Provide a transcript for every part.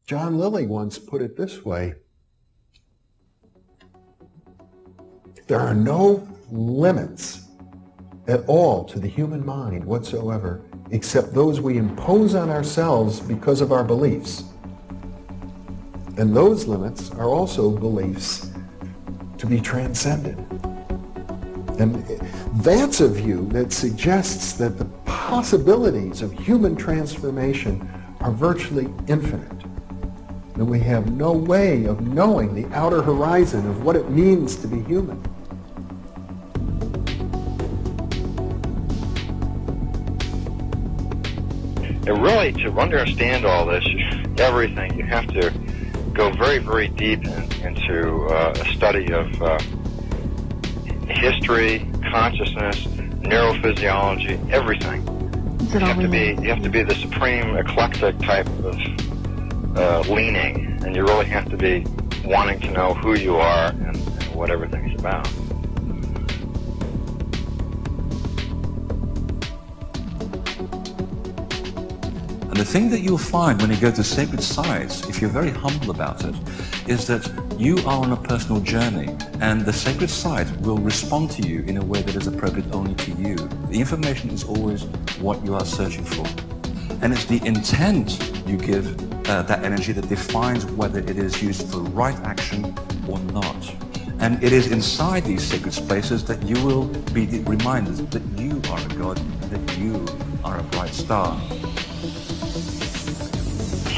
John Lilly once put it this way: there are no limits at all to the human mind whatsoever, except those we impose on ourselves because of our beliefs. And those limits are also beliefs to be transcended. And that's a view that suggests that the possibilities of human transformation are virtually infinite. And we have no way of knowing the outer horizon of what it means to be human. And really, to understand all this, everything, you have to go very, very deep into a study of history, consciousness, neurophysiology, everything. You have to be the supreme eclectic type of leaning, and you really have to be wanting to know who you are and what everything's about. And the thing that you'll find when you go to sacred sites, if you're very humble about it, is that you are on a personal journey, and the sacred site will respond to you in a way that is appropriate only to you. The information is always what you are searching for. And it's the intent you give that energy that defines whether it is used for right action or not. And it is inside these sacred spaces that you will be reminded that you are a god, that you are a bright star.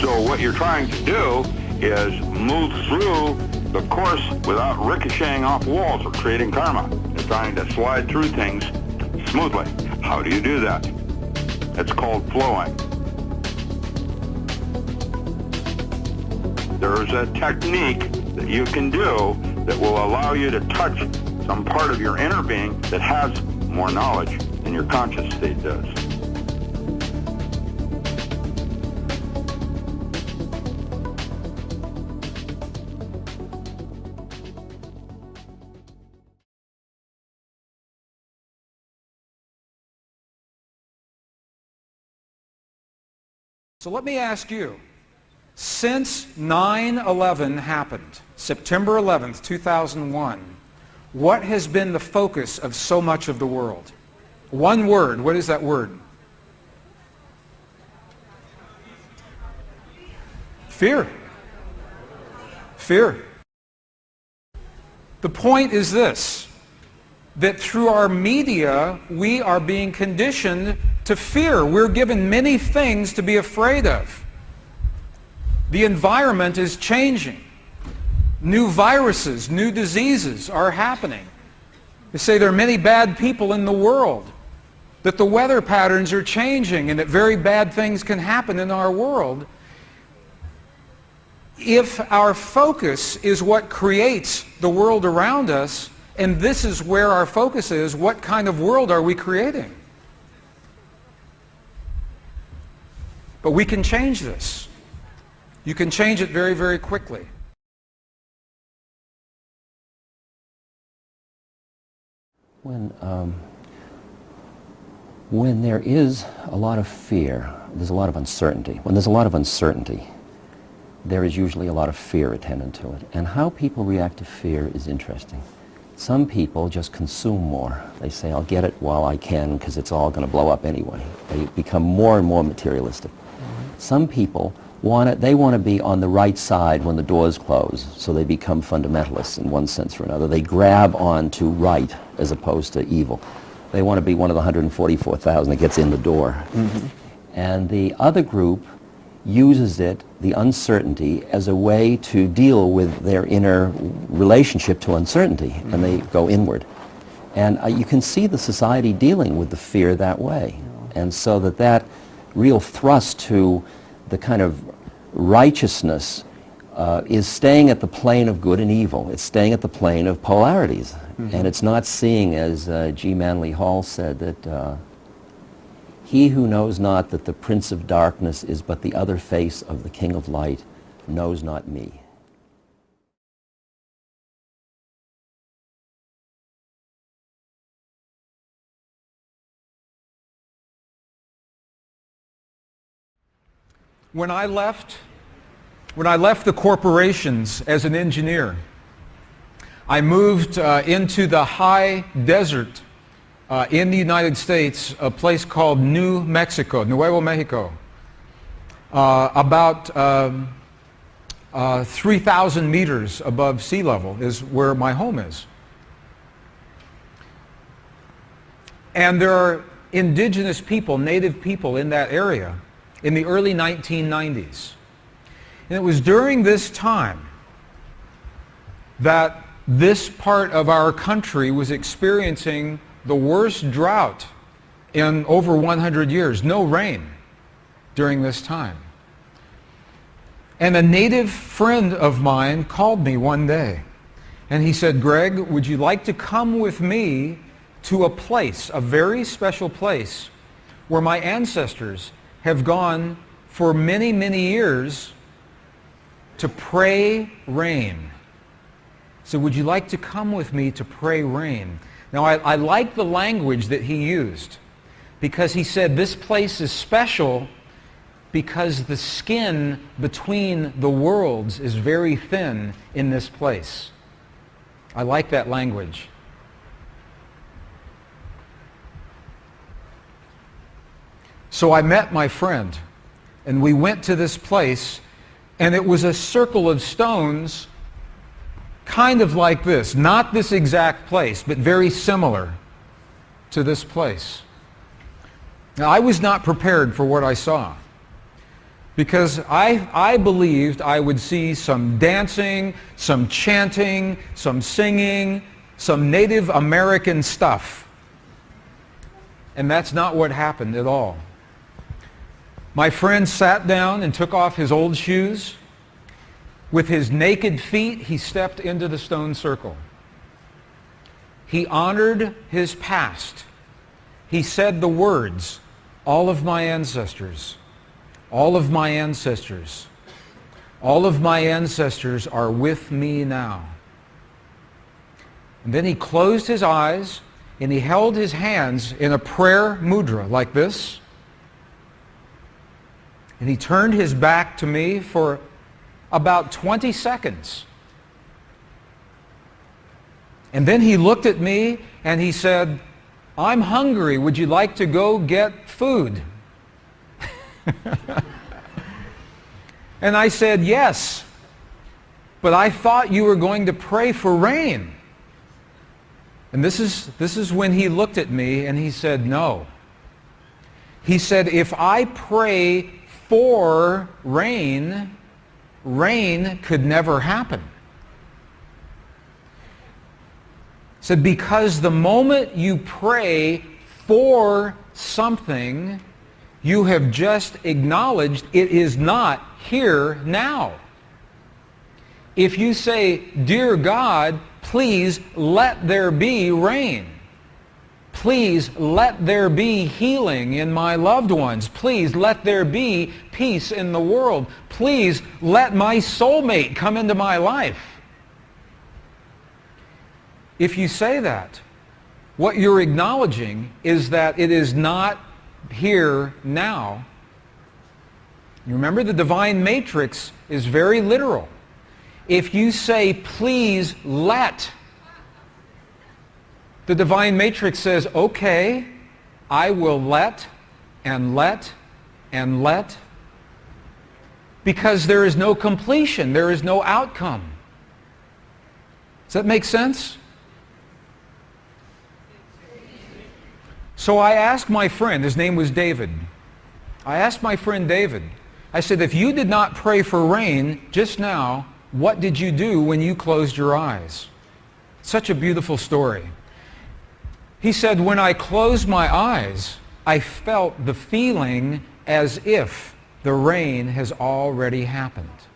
So what you're trying to do is move through the course without ricocheting off walls or creating karma. You're trying to slide through things smoothly. How do you do that? It's called flowing. There's a technique that you can do that will allow you to touch some part of your inner being that has more knowledge than your conscious state does. So let me ask you, since 9/11 happened, September 11th, 2001, what has been the focus of so much of the world? One word, what is that word? Fear. Fear. The point is this, that through our media, we are being conditioned to fear. We're given many things to be afraid of. The environment is changing. New viruses, new diseases are happening. They say there are many bad people in the world, that the weather patterns are changing, and that very bad things can happen in our world. If our focus is what creates the world around us, and this is where our focus is, what kind of world are we creating? But we can change this. You can change it very, very quickly. When there is a lot of fear, there's a lot of uncertainty. When there's a lot of uncertainty, there is usually a lot of fear attendant to it. And how people react to fear is interesting. Some people just consume more. They say, I'll get it while I can because it's all going to blow up anyway. They become more and more materialistic. Some people want to be on the right side when the doors close, so they become fundamentalists in one sense or another. They grab on to right as opposed to evil. They want to be one of the 144,000 that gets in the door. And the other group uses it, the uncertainty, as a way to deal with their inner relationship to uncertainty, and they go inward. And you can see the society dealing with the fear that way. And so that real thrust to the kind of righteousness is staying at the plane of good and evil. It's staying at the plane of polarities. And it's not seeing, as G. Manly Hall said, that he who knows not that the Prince of Darkness is but the other face of the King of Light knows not me. When I left When I left the corporations as an engineer, I moved into the high desert in the United States, a place called Nuevo Mexico, about 3,000 meters above sea level is where my home is. And there are indigenous people, native people in that area in the early 1990s. And it was during this time that this part of our country was experiencing the worst drought in over 100 years. No rain during this time. And a native friend of mine called me one day and he said, "Greg, would you like to come with me to a place, a very special place, where my ancestors have gone for many, many years to pray rain?" So would you like to come with me to pray rain? Now I like the language that he used, because he said this place is special because the skin between the worlds is very thin in this place. I like that language. So I met my friend and we went to this place, and it was a circle of stones kind of like this. Not this exact place, but very similar to this place. Now, I was not prepared for what I saw, because I believed I would see some dancing, some chanting, some singing, some Native American stuff. And that's not what happened at all. My friend sat down and took off his old shoes. With his naked feet, he stepped into the stone circle. He honored his past. He said the words, "All of my ancestors, all of my ancestors, all of my ancestors are with me now." And then he closed his eyes and he held his hands in a prayer mudra like this. And he turned his back to me for about 20 seconds. And then he looked at me and he said, "I'm hungry. Would you like to go get food?" And I said, "Yes, but I thought you were going to pray for rain." And this is when he looked at me and he said, "No." He said, "If I pray for rain, rain could never happen." He said, because the moment you pray for something, you have just acknowledged it is not here now. If you say, "Dear God, please let there be rain. Please let there be healing in my loved ones. Please let there be peace in the world. Please let my soulmate come into my life." If you say that, what you're acknowledging is that it is not here now. You remember, the divine matrix is very literal. If you say, "Please let," the divine matrix says, "Okay, I will let and let and let," because there is no completion, there is no outcome. Does that make sense? So I asked my friend, his name was David. I asked my friend David, I said, "If you did not pray for rain just now, what did you do when you closed your eyes?" Such a beautiful story. He said, "When I closed my eyes, I felt the feeling as if the rain has already happened."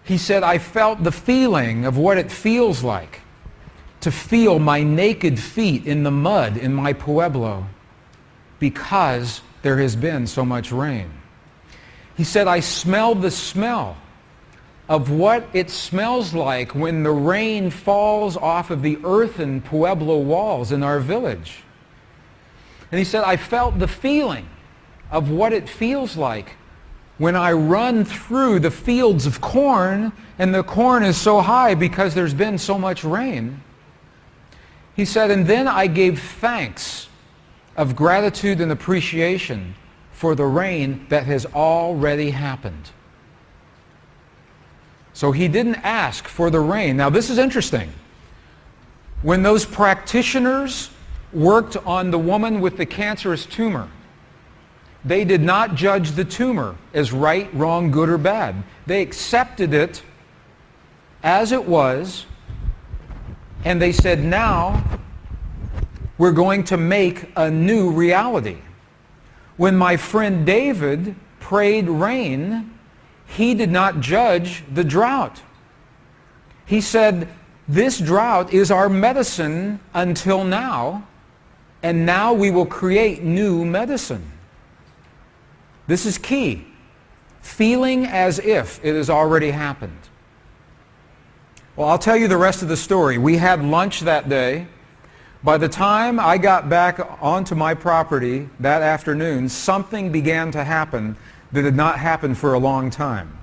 He said, "I felt the feeling of what it feels like to feel my naked feet in the mud in my pueblo because there has been so much rain." He said, "I smelled the smell of what it smells like when the rain falls off of the earthen pueblo walls in our village." And he said, "I felt the feeling of what it feels like when I run through the fields of corn, and the corn is so high because there's been so much rain. He said, and then I gave thanks of gratitude and appreciation for the rain that has already happened. So he didn't ask for the rain. Now this is interesting. When those practitioners worked on the woman with the cancerous tumor, they did not judge the tumor as right, wrong, good, or bad. They accepted it as it was, and they said, now we're going to make a new reality. When my friend David prayed rain, he did not judge the drought. He said, this drought is our medicine until now, and now we will create new medicine. This is key. Feeling as if it has already happened. Well, I'll tell you the rest of the story. We had lunch that day. By the time I got back onto my property that afternoon, something began to happen that had not happened for a long time.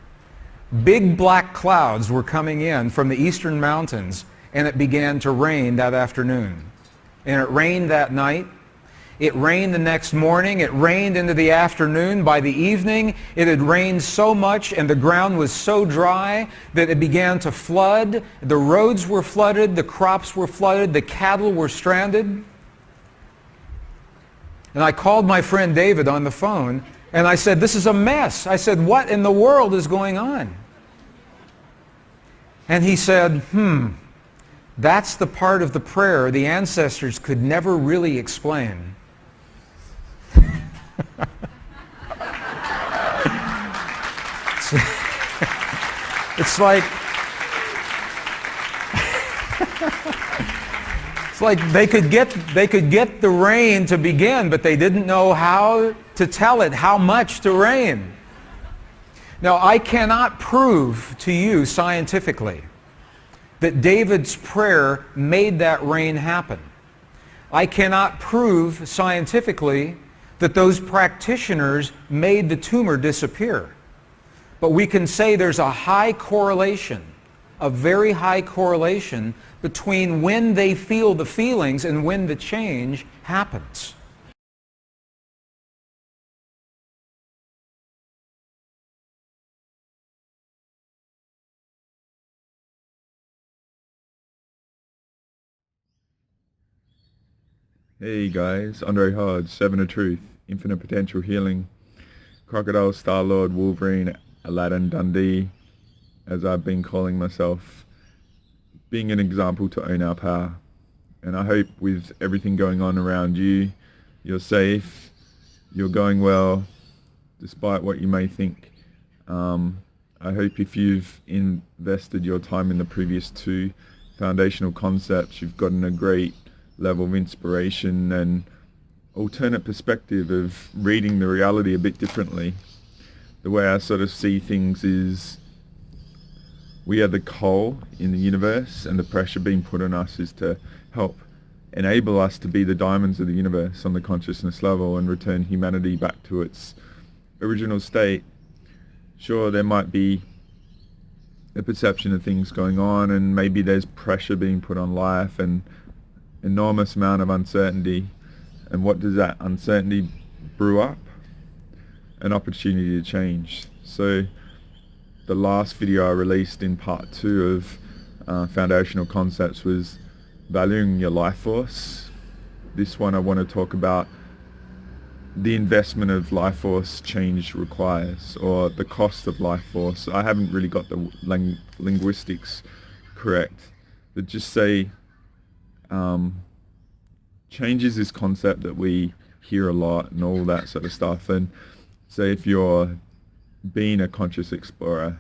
Big black clouds were coming in from the eastern mountains, and it began to rain that afternoon. And it rained that night. It rained the next morning. It rained into the afternoon. By the evening, it had rained so much and the ground was so dry that it began to flood. The roads were flooded. The crops were flooded. The cattle were stranded. And I called my friend David on the phone and I said, this is a mess. I said, what in the world is going on? And he said, that's the part of the prayer the ancestors could never really explain. It's like they could get the rain to begin, but they didn't know how to tell it how much to rain. Now, I cannot prove to you scientifically that David's prayer made that rain happen. I cannot prove scientifically that those practitioners made the tumor disappear. But we can say there's a high correlation, a very high correlation between when they feel the feelings and when the change happens. Hey guys, Andre Hodge, 7 of Truth, Infinite Potential Healing, Crocodile, Star-Lord, Wolverine, Aladdin, Dundee, as I've been calling myself, being an example to own our power. And I hope with everything going on around you, you're safe, you're going well, despite what you may think. I hope if you've invested your time in the previous 2 foundational concepts, you've gotten a great level of inspiration and alternate perspective of reading the reality a bit differently. The way I sort of see things is we are the coal in the universe, and the pressure being put on us is to help enable us to be the diamonds of the universe on the consciousness level and return humanity back to its original state. Sure, there might be a perception of things going on, and maybe there's pressure being put on life and enormous amount of uncertainty. And what does that uncertainty brew up? An opportunity to change. So the last video I released in part 2 of foundational concepts was valuing your life force. This one I want to talk about the investment of life force change requires, or the cost of life force. I haven't really got the linguistics correct, but just say change is this concept that we hear a lot and all that sort of stuff. And say if you're being a conscious explorer,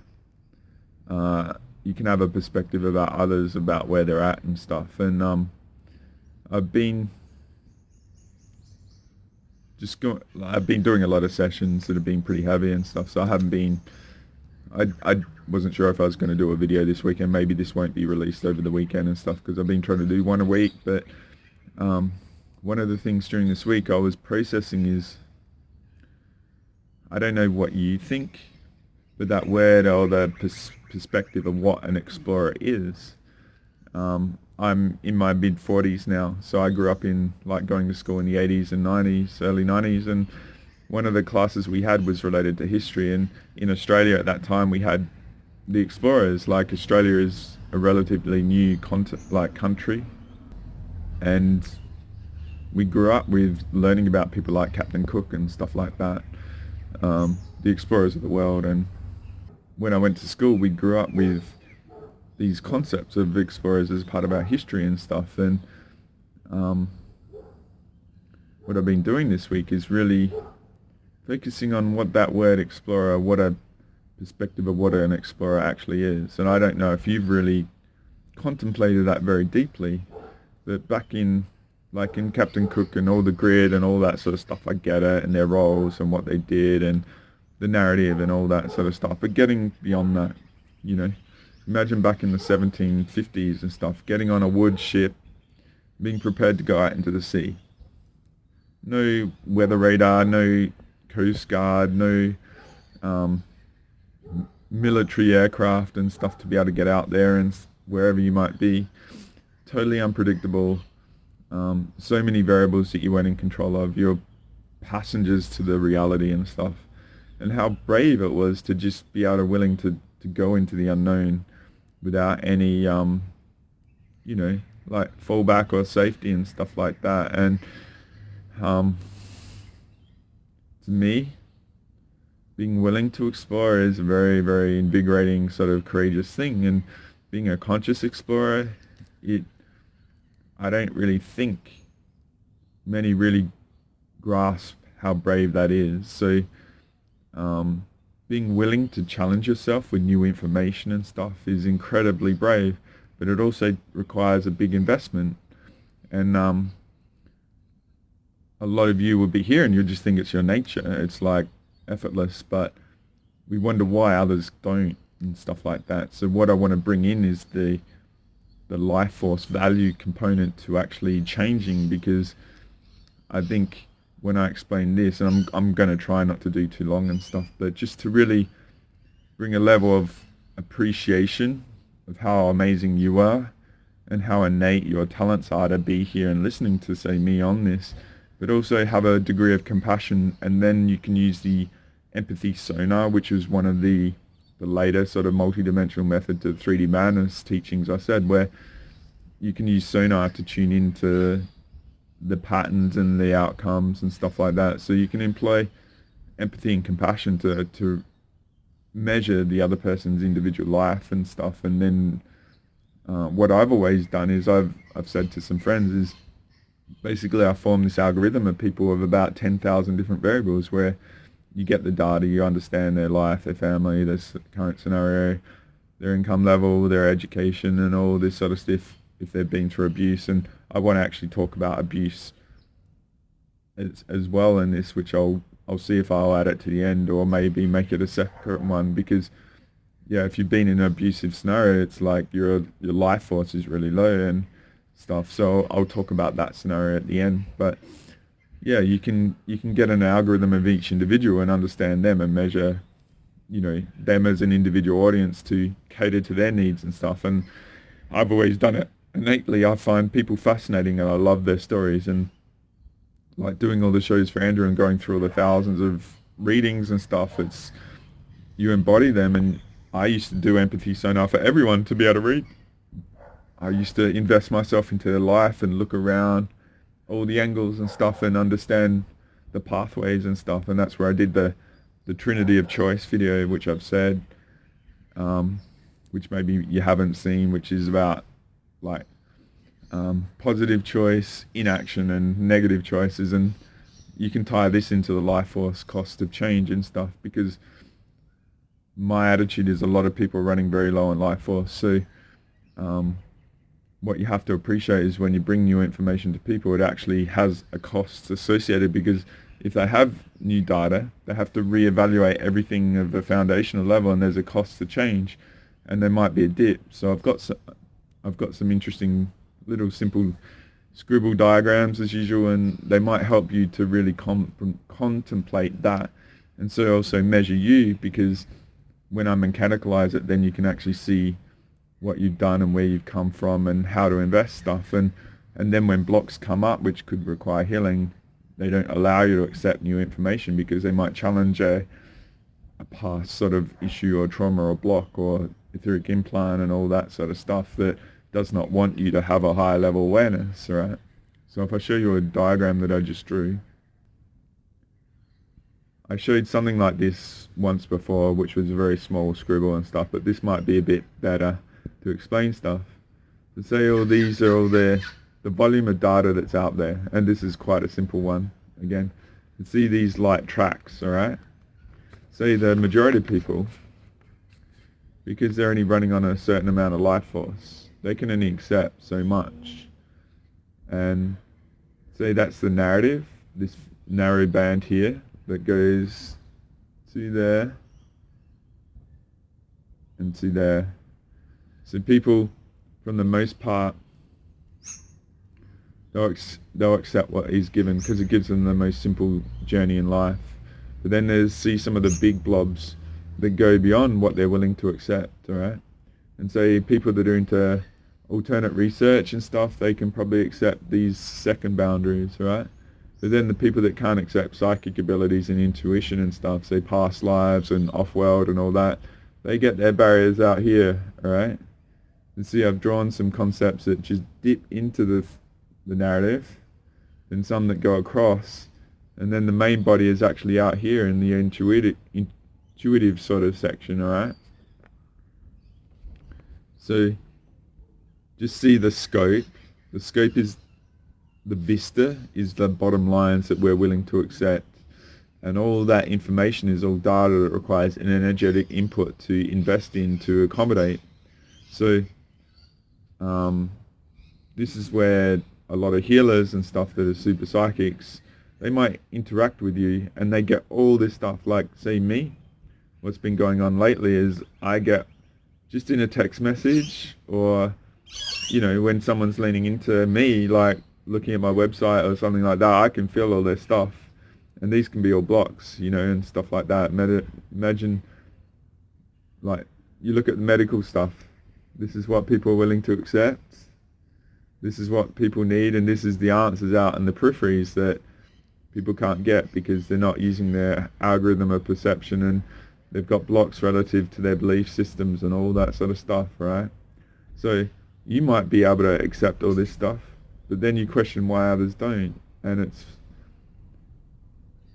you can have a perspective about others, about where they're at and stuff. And I've been doing a lot of sessions that have been pretty heavy and stuff, so I wasn't sure if I was going to do a video this weekend. Maybe this won't be released over the weekend and stuff, because I've been trying to do one a week. But one of the things during this week I was processing is I don't know what you think, but that word or the perspective of what an explorer is. I'm in my mid-40s now, so I grew up in like going to school in the 80s and 90s, early 90s, and one of the classes we had was related to history, and in Australia at that time we had the explorers. Like Australia is a relatively new country, and we grew up with learning about people like Captain Cook and stuff like that, the explorers of the world. And when I went to school, we grew up with these concepts of explorers as part of our history and stuff. And what I've been doing this week is really focusing on what that word explorer, what a perspective of what an explorer actually is. And I don't know if you've really contemplated that very deeply, but back in like in Captain Cook and all the grid and all that sort of stuff, I get it, and their roles and what they did and the narrative and all that sort of stuff. But getting beyond that, you know, imagine back in the 1750s and stuff, getting on a wood ship, being prepared to go out into the sea. No weather radar, no Coast Guard, no military aircraft and stuff to be able to get out there and wherever you might be. Totally unpredictable. So many variables that you weren't in control of. You're passengers to the reality and stuff. And how brave it was to just be able to willing to go into the unknown without any, you know, like fallback or safety and stuff like that. And to me, being willing to explore is a very, very invigorating sort of courageous thing. And being a conscious explorer, I don't really think many really grasp how brave that is. So being willing to challenge yourself with new information and stuff is incredibly brave, but it also requires a big investment. And a lot of you will be here and you'll just think it's your nature. It's like effortless, but we wonder why others don't and stuff like that. So what I want to bring in is the life force value component to actually changing, because I think when I explain this, and I'm going to try not to do too long and stuff, but just to really bring a level of appreciation of how amazing you are and how innate your talents are to be here and listening to, say, me on this, but also have a degree of compassion. And then you can use the empathy sonar, which is one of the later sort of multidimensional method to 3D madness teachings I said, where you can use sonar to tune into the patterns and the outcomes and stuff like that. So you can employ empathy and compassion to measure the other person's individual life and stuff. And then what I've always done is I've said to some friends is basically I formed this algorithm of people of about 10,000 different variables, where you get the data, you understand their life, their family, their current scenario, their income level, their education, and all this sort of stuff, if they've been through abuse. And I want to actually talk about abuse as well in this, which I'll see if I'll add it to the end or maybe make it a separate one, because yeah, if you've been in an abusive scenario, it's like your life force is really low and stuff. So I'll talk about that scenario at the end. But yeah, you can get an algorithm of each individual and understand them and measure, you know, them as an individual audience to cater to their needs and stuff. And I've always done it innately. I find people fascinating and I love their stories, and like doing all the shows for Andrew and going through all the thousands of readings and stuff, it's, you embody them. And I used to do empathy sonar for everyone to be able to read. I used to invest myself into their life and look around all the angles and stuff and understand the pathways and stuff. And that's where I did the Trinity of Choice video, which I've said, which maybe you haven't seen, which is about like positive choice, inaction, and negative choices. And you can tie this into the life force cost of change and stuff, because my attitude is a lot of people are running very low on life force. So what you have to appreciate is when you bring new information to people, it actually has a cost associated, because if they have new data, they have to reevaluate everything of a foundational level, and there's a cost to change, and there might be a dip. So I've got some interesting little simple scribble diagrams as usual, and they might help you to really contemplate that. And so also measure you, because when I mechanicalize it, then you can actually see what you've done and where you've come from and how to invest stuff. And then when blocks come up, which could require healing, they don't allow you to accept new information because they might challenge a past sort of issue or trauma or block or etheric implant and all that sort of stuff that does not want you to have a higher level awareness, right? So if I show you a diagram that I just drew, I showed something like this once before, which was a very small scribble and stuff, but this might be a bit better to explain stuff. To say all these are all the volume of data that's out there, and this is quite a simple one. Again, you see these light tracks, all right? Say the majority of people, because they're only running on a certain amount of life force, they can only accept so much. And say that's the narrative, this narrow band here that goes to there and to there. So people, from the most part, they'll accept what is given because it gives them the most simple journey in life. But then see some of the big blobs that go beyond what they're willing to accept, all right? And so people that are into alternate research and stuff, they can probably accept these second boundaries, all right? But then the people that can't accept psychic abilities and intuition and stuff, say past lives and off-world and all that, they get their barriers out here, all right? And see, I've drawn some concepts that just dip into the narrative, and some that go across, and then the main body is actually out here in the intuitive sort of section, all right? So just see the scope. The scope is the vista, is the bottom lines that we're willing to accept. And all that information is all data that requires an energetic input to invest in, to accommodate. So this is where a lot of healers and stuff that are super psychics, they might interact with you and they get all this stuff. Like, say me, what's been going on lately is I get just in a text message, or, you know, when someone's leaning into me, like looking at my website or something like that, I can feel all their stuff. And these can be all blocks, you know, and stuff like that. Imagine, like, you look at the medical stuff. This is what people are willing to accept. This is what people need, and this is the answers out in the peripheries that people can't get because they're not using their algorithm of perception, and they've got blocks relative to their belief systems and all that sort of stuff, right? So you might be able to accept all this stuff, but then you question why others don't. And it's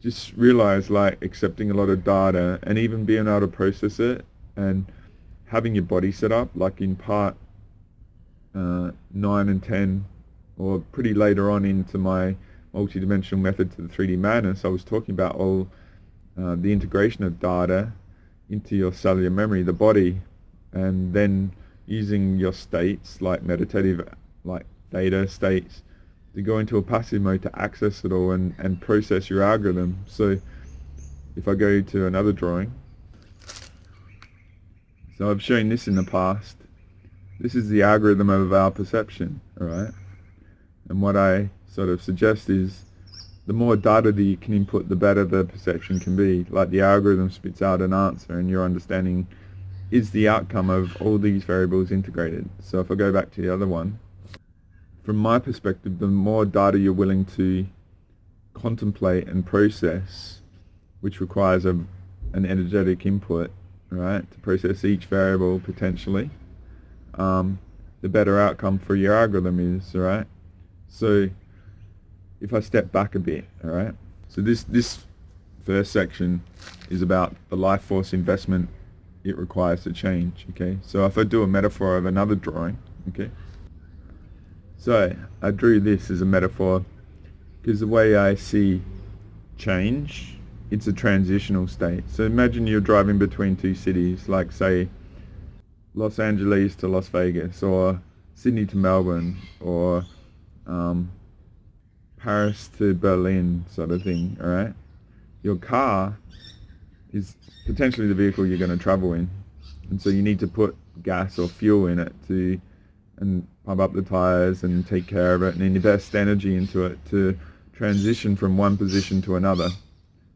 just realize, like, accepting a lot of data and even being able to process it and having your body set up, like in part 9 and 10, or pretty later on into my multidimensional method to the 3D madness, I was talking about all the integration of data into your cellular memory, the body, and then using your states, like meditative, like theta states, to go into a passive mode to access it all and process your algorithm. So if I go to another drawing, so I've shown this in the past. This is the algorithm of our perception, alright? And what I sort of suggest is the more data that you can input, the better the perception can be. Like, the algorithm spits out an answer and your understanding is the outcome of all these variables integrated. So if I go back to the other one, from my perspective, the more data you're willing to contemplate and process, which requires an energetic input, right, to process each variable potentially, the better outcome for your algorithm is, right? So if I step back a bit, all right, so this first section is about the life force investment it requires to change, okay? So if I do a metaphor of another drawing, okay, so I drew this as a metaphor because the way I see change, it's a transitional state. So imagine you're driving between two cities, like say Los Angeles to Las Vegas, or Sydney to Melbourne, or Paris to Berlin, sort of thing, all right? Your car is potentially the vehicle you're going to travel in, and so you need to put gas or fuel in it and pump up the tires and take care of it and invest energy into it to transition from one position to another.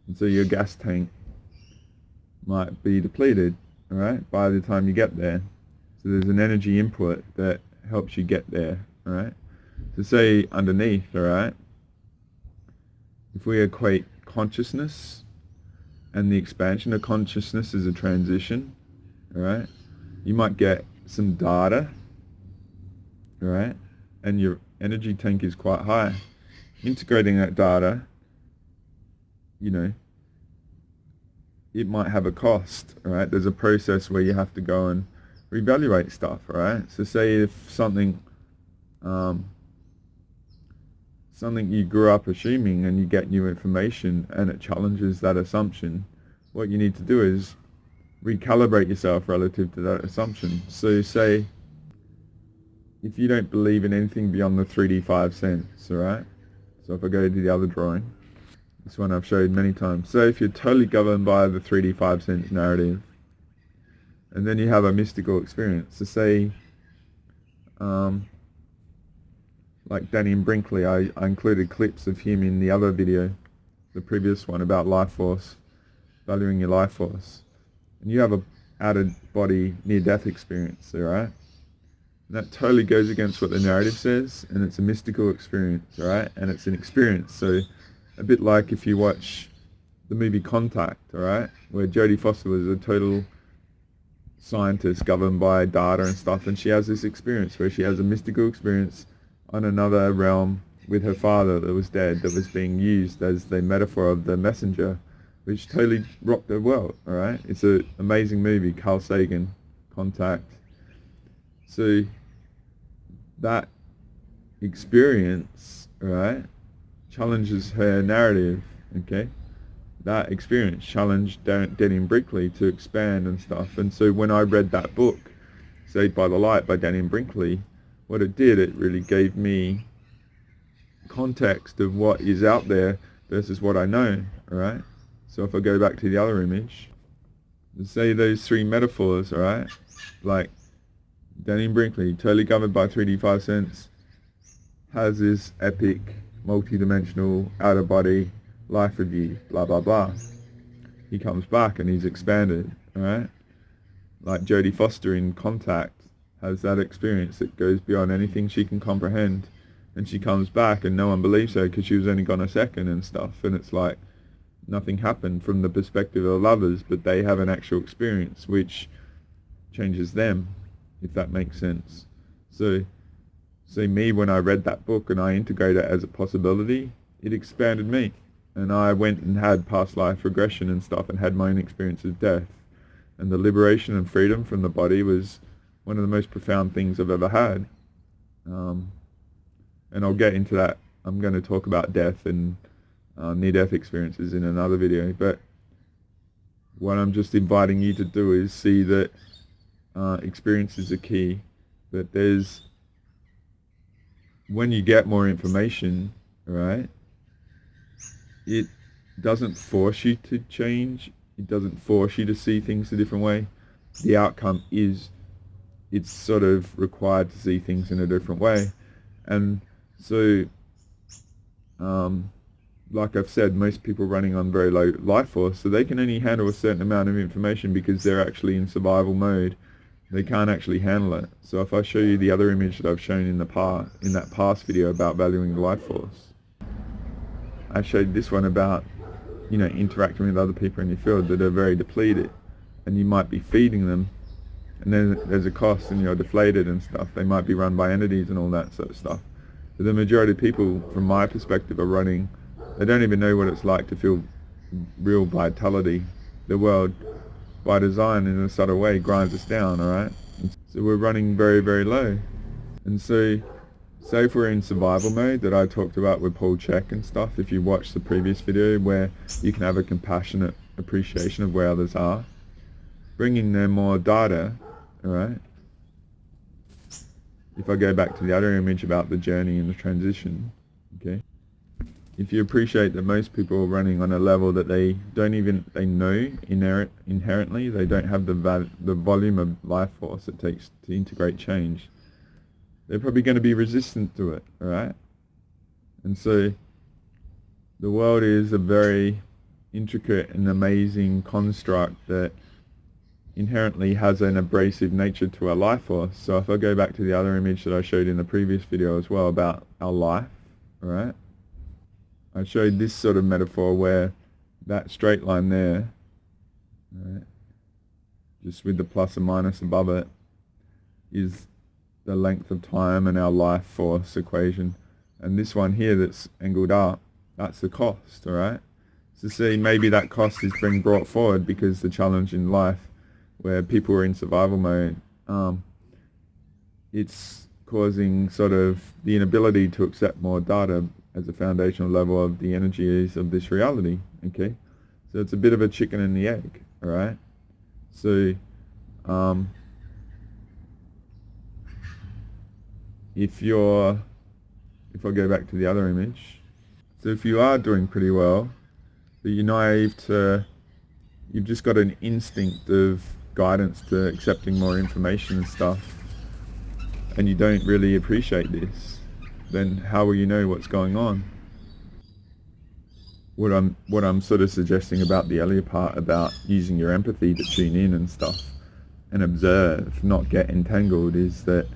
And so your gas tank might be depleted, all right, by the time you get there. So there's an energy input that helps you get there, all right. So say underneath, all right, if we equate consciousness and the expansion of consciousness as a transition, all right, you might get some data, all right, and your energy tank is quite high. Integrating that data, you know, it might have a cost, all right? There's a process where you have to go and reevaluate stuff, all right? So say if something you grew up assuming and you get new information and it challenges that assumption, what you need to do is recalibrate yourself relative to that assumption. So say if you don't believe in anything beyond the 3D 5 sense, all right? So if I go to the other drawing, this one I've showed many times. So if you're totally governed by the 3D 5 sense narrative, and then you have a mystical experience. So say, like Danny and Brinkley, I included clips of him in the other video, the previous one about life force, valuing your life force. And you have a out-of-body near-death experience, alright? And that totally goes against what the narrative says, and it's a mystical experience, alright? And it's an experience, so a bit like if you watch the movie Contact, alright? Where Jodie Foster was a total scientist governed by data and stuff, and she has this experience where she has a mystical experience on another realm with her father that was dead, that was being used as the metaphor of the messenger, which totally rocked her world, alright? It's an amazing movie, Carl Sagan, Contact. So that experience, alright, challenges her narrative, okay? That experience challenged Danny and Brinkley to expand and stuff. And so when I read that book, Saved by the Light by Danny and Brinkley, what it did, it really gave me context of what is out there versus what I know, alright? So if I go back to the other image, say those three metaphors, alright? Like Danny and Brinkley, totally governed by 3D 5 sense, has this epic, multi-dimensional, out-of-body life review, blah, blah, blah. He comes back and he's expanded, alright? Like Jodie Foster in Contact has that experience that goes beyond anything she can comprehend. And she comes back and no one believes her because she was only gone a second and stuff. And it's like nothing happened from the perspective of others, but they have an actual experience which changes them, if that makes sense. So, see me, when I read that book and I integrated it as a possibility, it expanded me. And I went and had past life regression and stuff and had my own experience of death. And the liberation and freedom from the body was one of the most profound things I've ever had. And I'll get into that. I'm going to talk about death and near-death experiences in another video. But what I'm just inviting you to do is see that experiences are key. That there's, when you get more information, right, it doesn't force you to change. It doesn't force you to see things a different way. The outcome is it's sort of required to see things in a different way. And so, like I've said, most people running on very low life force, so they can only handle a certain amount of information because they're actually in survival mode. They can't actually handle it. So if I show you the other image that I've shown in that past video about valuing the life force, I showed this one about, you know, interacting with other people in your field that are very depleted, and you might be feeding them, and then there's a cost and you're deflated and stuff. They might be run by entities and all that sort of stuff. But the majority of people, from my perspective, are running, they don't even know what it's like to feel real vitality. The world, by design, in a subtle way, grinds us down, alright? So we're running very, very low. And so, say if we're in survival mode that I talked about with Paul Check and stuff, if you watch the previous video where you can have a compassionate appreciation of where others are, bringing them more data, alright? If I go back to the other image about the journey and the transition, okay? If you appreciate that most people are running on a level that they know inherently, they don't have the volume of life force it takes to integrate change, they're probably going to be resistant to it, alright? And so the world is a very intricate and amazing construct that inherently has an abrasive nature to our life force. So if I go back to the other image that I showed in the previous video as well about our life, right? I showed this sort of metaphor where that straight line there, right, just with the plus and minus above it, is the length of time and our life force equation. And this one here that's angled up, that's the cost, all right? So see, maybe that cost is being brought forward because the challenge in life where people are in survival mode, it's causing sort of the inability to accept more data as a foundational level of the energies of this reality, okay? So it's a bit of a chicken and the egg, all right? So if I go back to the other image, so if you are doing pretty well, but you're naive to, you've just got an instinct of guidance to accepting more information and stuff, and you don't really appreciate this, then how will you know what's going on? What I'm sort of suggesting about the earlier part about using your empathy to tune in and stuff and observe, not get entangled, is that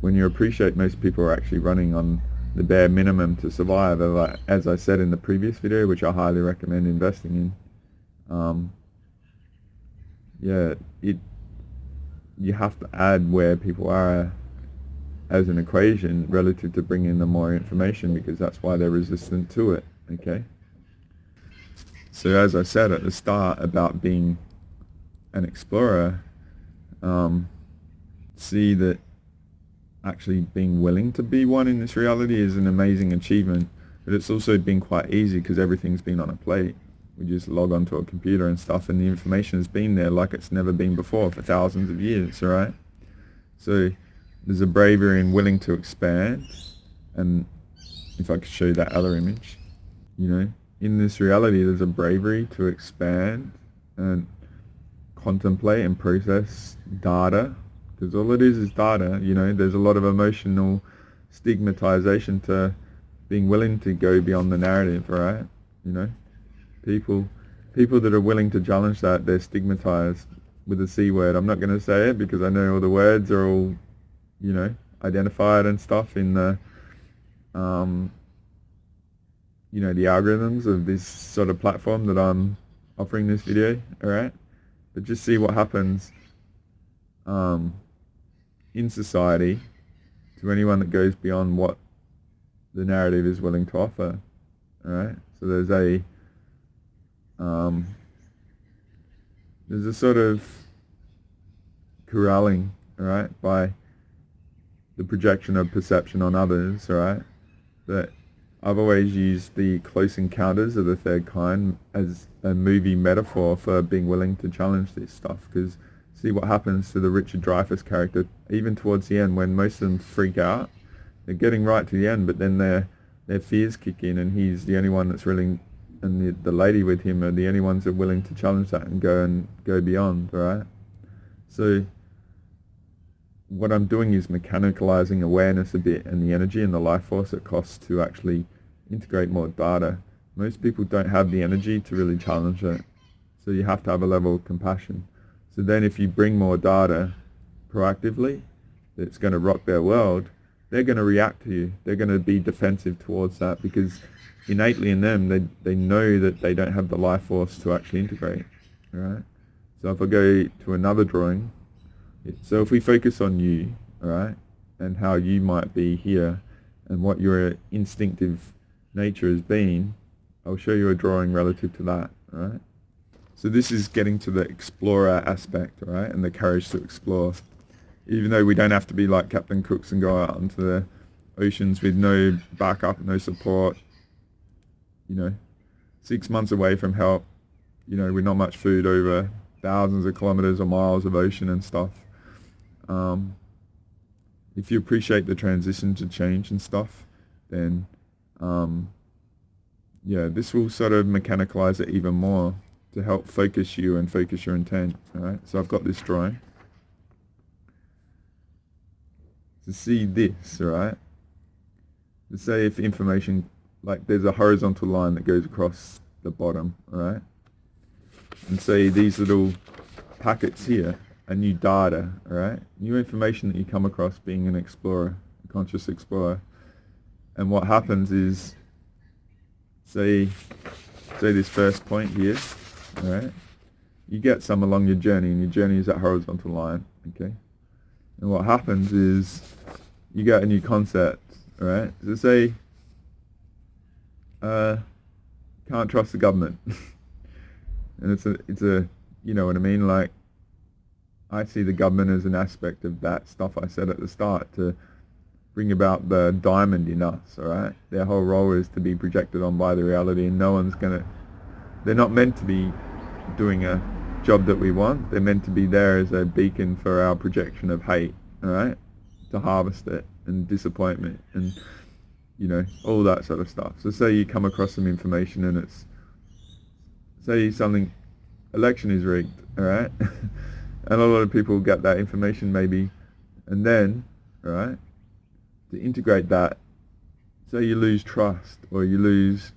when you appreciate most people are actually running on the bare minimum to survive, like, as I said in the previous video, which I highly recommend investing in, you have to add where people are as an equation relative to bringing them more information, because that's why they're resistant to it, okay? So as I said at the start about being an explorer, see that actually being willing to be one in this reality is an amazing achievement, but it's also been quite easy because everything's been on a plate. We just log onto a computer and stuff, and the information has been there like it's never been before for thousands of years, right? So there's a bravery in willing to expand, and if I could show you that other image, you know, in this reality there's a bravery to expand and contemplate and process data, because all it is data, you know. There's a lot of emotional stigmatization to being willing to go beyond the narrative, right? You know, people that are willing to challenge that, they're stigmatized with the C word. I'm not going to say it because I know all the words are all, you know, identified and stuff in the, you know, the algorithms of this sort of platform that I'm offering this video, alright? But just see what happens in society to anyone that goes beyond what the narrative is willing to offer, alright? So there's a sort of corralling, alright, by the projection of perception on others, alright? That I've always used the Close Encounters of the Third Kind as a movie metaphor for being willing to challenge this stuff, because see what happens to the Richard Dreyfuss character, even towards the end when most of them freak out. They're getting right to the end, but then their fears kick in, and he's the only one that's willing, and the lady with him are the only ones that are willing to challenge that and go beyond, right? So what I'm doing is mechanicalizing awareness a bit and the energy and the life force it costs to actually integrate more data. Most people don't have the energy to really challenge it, so you have to have a level of compassion. So then if you bring more data proactively that's going to rock their world, they're going to react to you. They're going to be defensive towards that, because innately in them they know that they don't have the life force to actually integrate, right? So if I go to another drawing, so if we focus on you, alright, and how you might be here and what your instinctive nature has been, I'll show you a drawing relative to that, alright? So this is getting to the explorer aspect, alright, and the courage to explore. Even though we don't have to be like Captain Cooks and go out into the oceans with no backup, no support, you know, 6 months away from help, you know, with not much food over thousands of kilometers or miles of ocean and stuff. If you appreciate the transition to change and stuff, then yeah, this will sort of mechanicalize it even more to help focus you and focus your intent. Alright, so I've got this drawing. To see this, alright, to say if information, like there's a horizontal line that goes across the bottom, alright? And see these little packets here are new data, alright? New information that you come across being an explorer, a conscious explorer. And what happens is, say this first point here, alright? You get some along your journey, and your journey is that horizontal line, okay? And what happens is you get a new concept, alright? So say, can't trust the government. And it's a, you know what I mean? Like, I see the government as an aspect of that stuff I said at the start, to bring about the diamond in us, alright? Their whole role is to be projected on by the reality, and no one's gonna, they're not meant to be doing a job that we want. They're meant to be there as a beacon for our projection of hate, alright? To harvest it, and disappointment, and, you know, all that sort of stuff. So say you come across some information and it's, say something, election is rigged, alright? And a lot of people get that information maybe, and then, alright, to integrate that, say you lose trust, or you lose,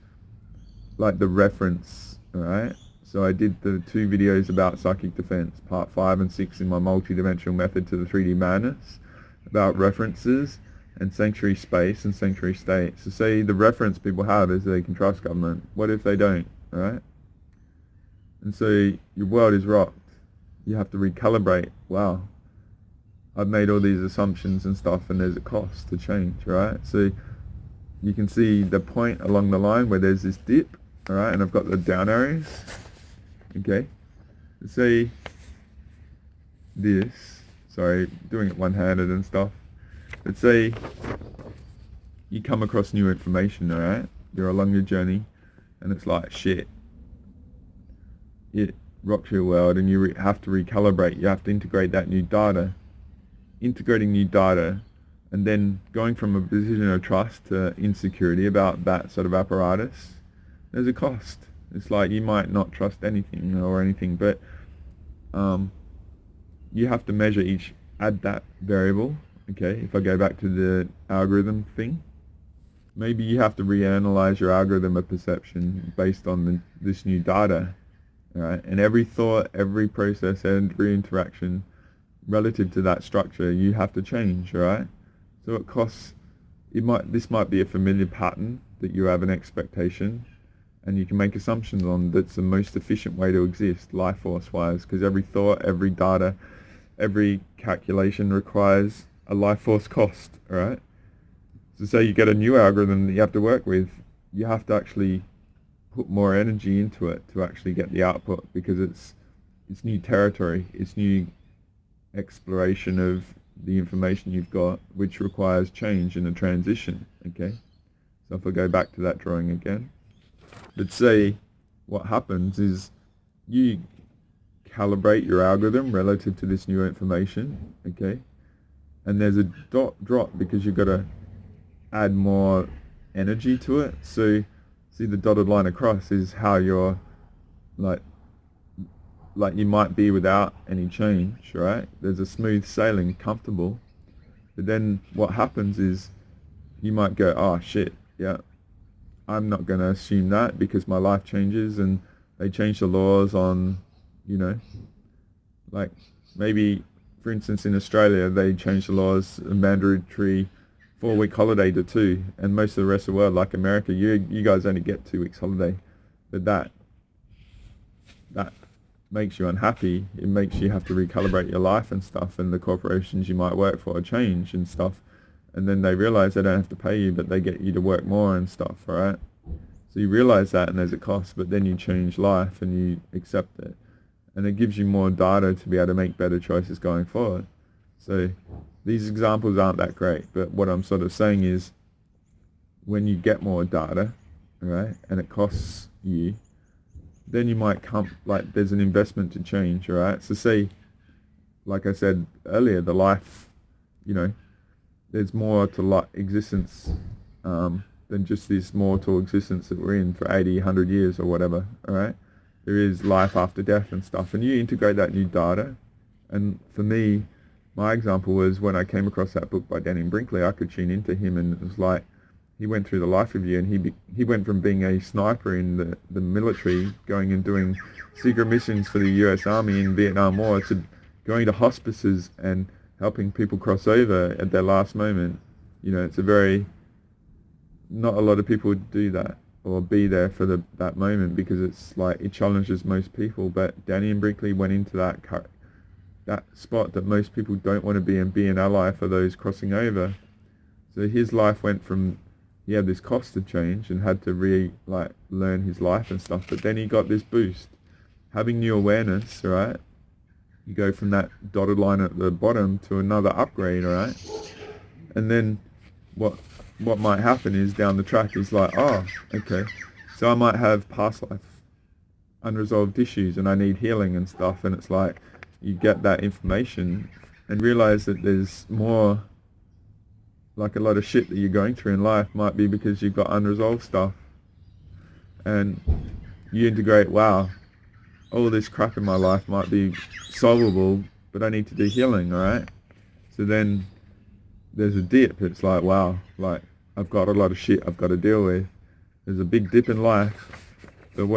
like, the reference, alright? So I did the 2 videos about psychic defense, part 5 and 6 in my multi-dimensional method to the 3D madness, about references and sanctuary space and sanctuary state. So say the reference people have is they can trust government. What if they don't, alright? And so your world is rocked. You have to recalibrate. Wow, I've made all these assumptions and stuff, and there's a cost to change, right? So you can see the point along the line where there's this dip, alright, and I've got the down arrows, okay? Let's say this, sorry, doing it one-handed and stuff. Let's say you come across new information, alright? You're along your journey, and it's like, shit, it rocks your world, and you have to recalibrate. You have to integrate that new data. Integrating new data, and then going from a position of trust to insecurity about that sort of apparatus, there's a cost. It's like you might not trust anything or anything, but you have to measure each, add that variable, okay? If I go back to the algorithm thing, maybe you have to reanalyze your algorithm of perception based on this new data, right? And every thought, every process, every interaction relative to that structure, you have to change, right? So it costs, this might be a familiar pattern that you have an expectation, and you can make assumptions on that's the most efficient way to exist, life force wise, because every thought, every data, every calculation requires a life force cost, right? So say you get a new algorithm that you have to work with, you have to actually put more energy into it to actually get the output, because it's new territory, it's new exploration of the information you've got, which requires change and a transition, okay? So if I go back to that drawing again, let's say what happens is you calibrate your algorithm relative to this new information, okay? And there's a drop because you've got to add more energy to it. So see the dotted line across is how you're like you might be without any change, right? There's a smooth sailing, comfortable. But then what happens is you might go, oh shit, yeah, I'm not going to assume that because my life changes, and they change the laws on, you know, like maybe, for instance, in Australia, they changed the laws, a mandatory 4-week holiday to 2, and most of the rest of the world, like America, you guys only get 2 weeks holiday. But that makes you unhappy. It makes you have to recalibrate your life and stuff, and the corporations you might work for change and stuff, and then they realize they don't have to pay you, but they get you to work more and stuff, right? So you realize that, and there's a cost, but then you change life and you accept it, and it gives you more data to be able to make better choices going forward. So these examples aren't that great, but what I'm sort of saying is when you get more data, right, and it costs you, then you might come, like there's an investment to change, right? So say, like I said earlier, the life, you know, there's more to existence than just this mortal existence that we're in for 80, 100 years or whatever, all right? There is life after death and stuff, and you integrate that new data. And for me, my example was when I came across that book by Danny Brinkley, I could tune into him, and it was like, he went through the life review, and he went from being a sniper in the military, going and doing secret missions for the US Army in Vietnam War, to going to hospices and helping people cross over at their last moment. You know, it's a very, not a lot of people would do that or be there for that moment, because it's like, it challenges most people. But Danny and Brinkley went into that spot that most people don't want to be, and be an ally for those crossing over. So his life went from, he had this cost of change and had to learn his life and stuff, but then he got this boost. Having new awareness, right? You go from that dotted line at the bottom to another upgrade, right? And then what might happen is, down the track is like, oh, okay, so I might have past life unresolved issues and I need healing and stuff, and it's like, you get that information and realize that there's more, like a lot of shit that you're going through in life might be because you've got unresolved stuff. And you integrate, wow, all this crap in my life might be solvable, but I need to do healing, alright? So then there's a dip. It's like, wow, like, I've got a lot of shit I've got to deal with. There's a big dip in life. But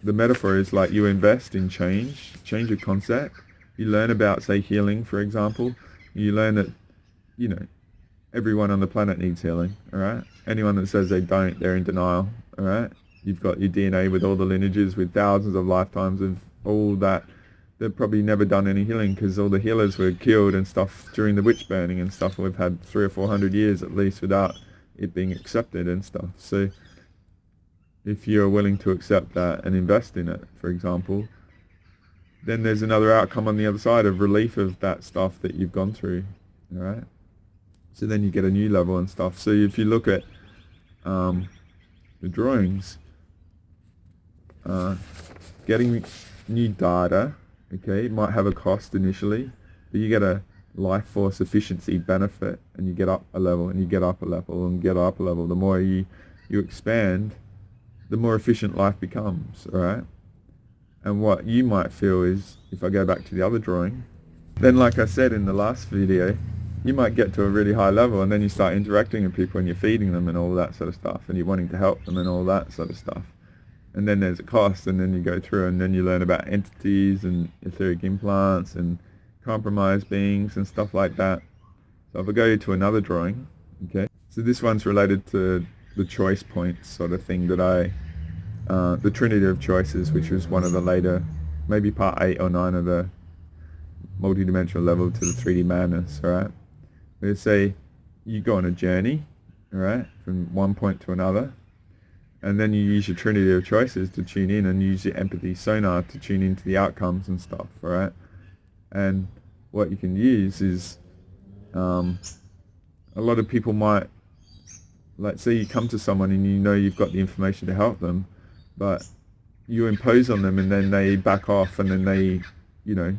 the metaphor is like, you invest in change of concept. You learn about, say, healing, for example. You learn that, you know, everyone on the planet needs healing, alright? Anyone that says they don't, they're in denial, alright? You've got your DNA with all the lineages, with thousands of lifetimes of all that. They've probably never done any healing, because all the healers were killed and stuff during the witch burning and stuff. We've had 300 or 400 years at least without it being accepted and stuff. So if you're willing to accept that and invest in it, for example, then there's another outcome on the other side of relief of that stuff that you've gone through, alright? So then you get a new level and stuff. So if you look at the drawings, getting new data, okay, it might have a cost initially, but you get a life force efficiency benefit, and you get up a level, and you get up a level, and get up a level. The more you expand, the more efficient life becomes, alright? And what you might feel is, if I go back to the other drawing, then like I said in the last video, you might get to a really high level, and then you start interacting with people and you're feeding them and all that sort of stuff, and you're wanting to help them and all that sort of stuff. And then there's a cost, and then you go through, and then you learn about entities and etheric implants and compromised beings and stuff like that. So if I go to another drawing, okay, so this one's related to the choice points sort of thing that the Trinity of Choices, which was one of the later, maybe part 8 or 9 of the multidimensional level to the 3D madness, alright? Let's say you go on a journey, alright, from one point to another, and then you use your Trinity of Choices to tune in, and use your empathy sonar to tune into the outcomes and stuff, alright? And what you can use is, a lot of people might, like, say you come to someone and you know you've got the information to help them, but you impose on them, and then they back off, and then they, you know,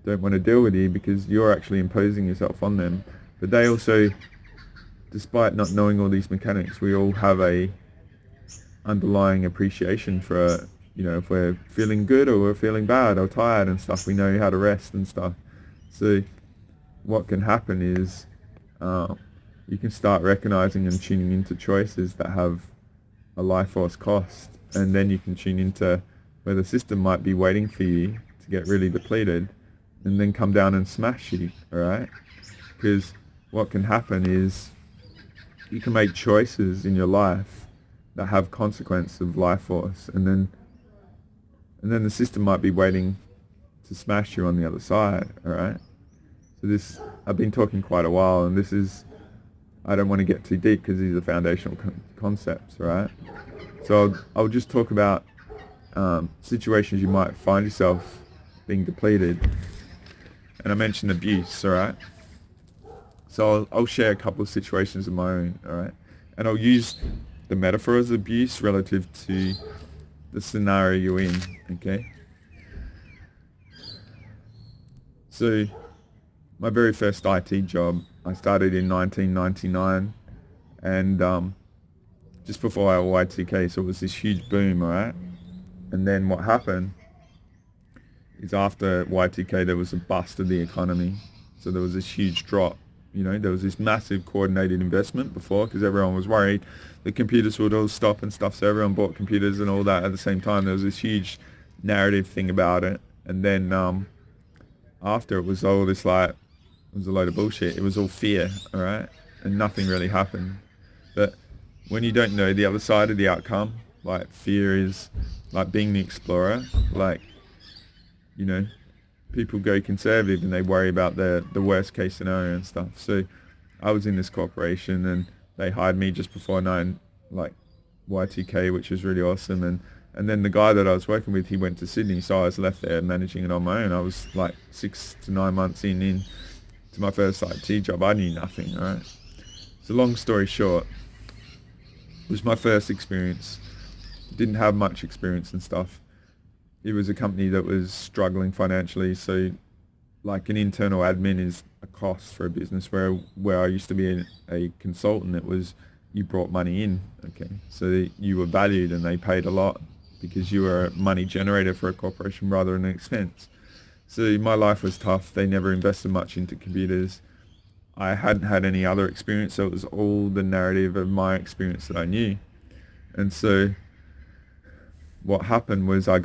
don't want to deal with you because you're actually imposing yourself on them. But they also, despite not knowing all these mechanics, we all have a underlying appreciation for, you know, if we're feeling good or we're feeling bad or tired and stuff, we know how to rest and stuff. So what can happen is you can start recognizing and tuning into choices that have a life force cost, and then you can tune into where the system might be waiting for you to get really depleted and then come down and smash you, alright? Because what can happen is you can make choices in your life that have consequence of life force, and then the system might be waiting to smash you on the other side, alright? So this, I've been talking quite a while, and this is, I don't want to get too deep because these are foundational concepts, alright? So I'll just talk about situations you might find yourself being depleted. And I mentioned abuse, alright? So I'll share a couple of situations of my own, alright? And I'll use the metaphor as abuse relative to the scenario you're in, okay? So my very first IT job, I started in 1999, and just before our Y2K, so it was this huge boom, alright? And then what happened is after Y2K there was a bust of the economy, so there was this huge drop, There was this massive coordinated investment before because everyone was worried the computers would all stop and stuff, so everyone bought computers and all that at the same time. There was this huge narrative thing about it, and then after it was all this it was a load of bullshit. It was all fear, all right, and nothing really happened. But when you don't know the other side of the outcome, fear is like being the explorer, people go conservative and they worry about the worst case scenario and stuff. So I was in this corporation and they hired me just before 9, Y2K, which was really awesome. And then the guy that I was working with, he went to Sydney, so I was left there managing it on my own. I was 6 to 9 months in to my first IT job. I knew nothing, all right? So long story short, it was my first experience. Didn't have much experience and stuff. It was a company that was struggling financially, so an internal admin is a cost for a business, where I used to be a consultant, it was you brought money in, okay? So you were valued and they paid a lot because you were a money generator for a corporation rather than an expense. So my life was tough. They never invested much into computers. I hadn't had any other experience, so it was all the narrative of my experience that I knew. And so what happened was I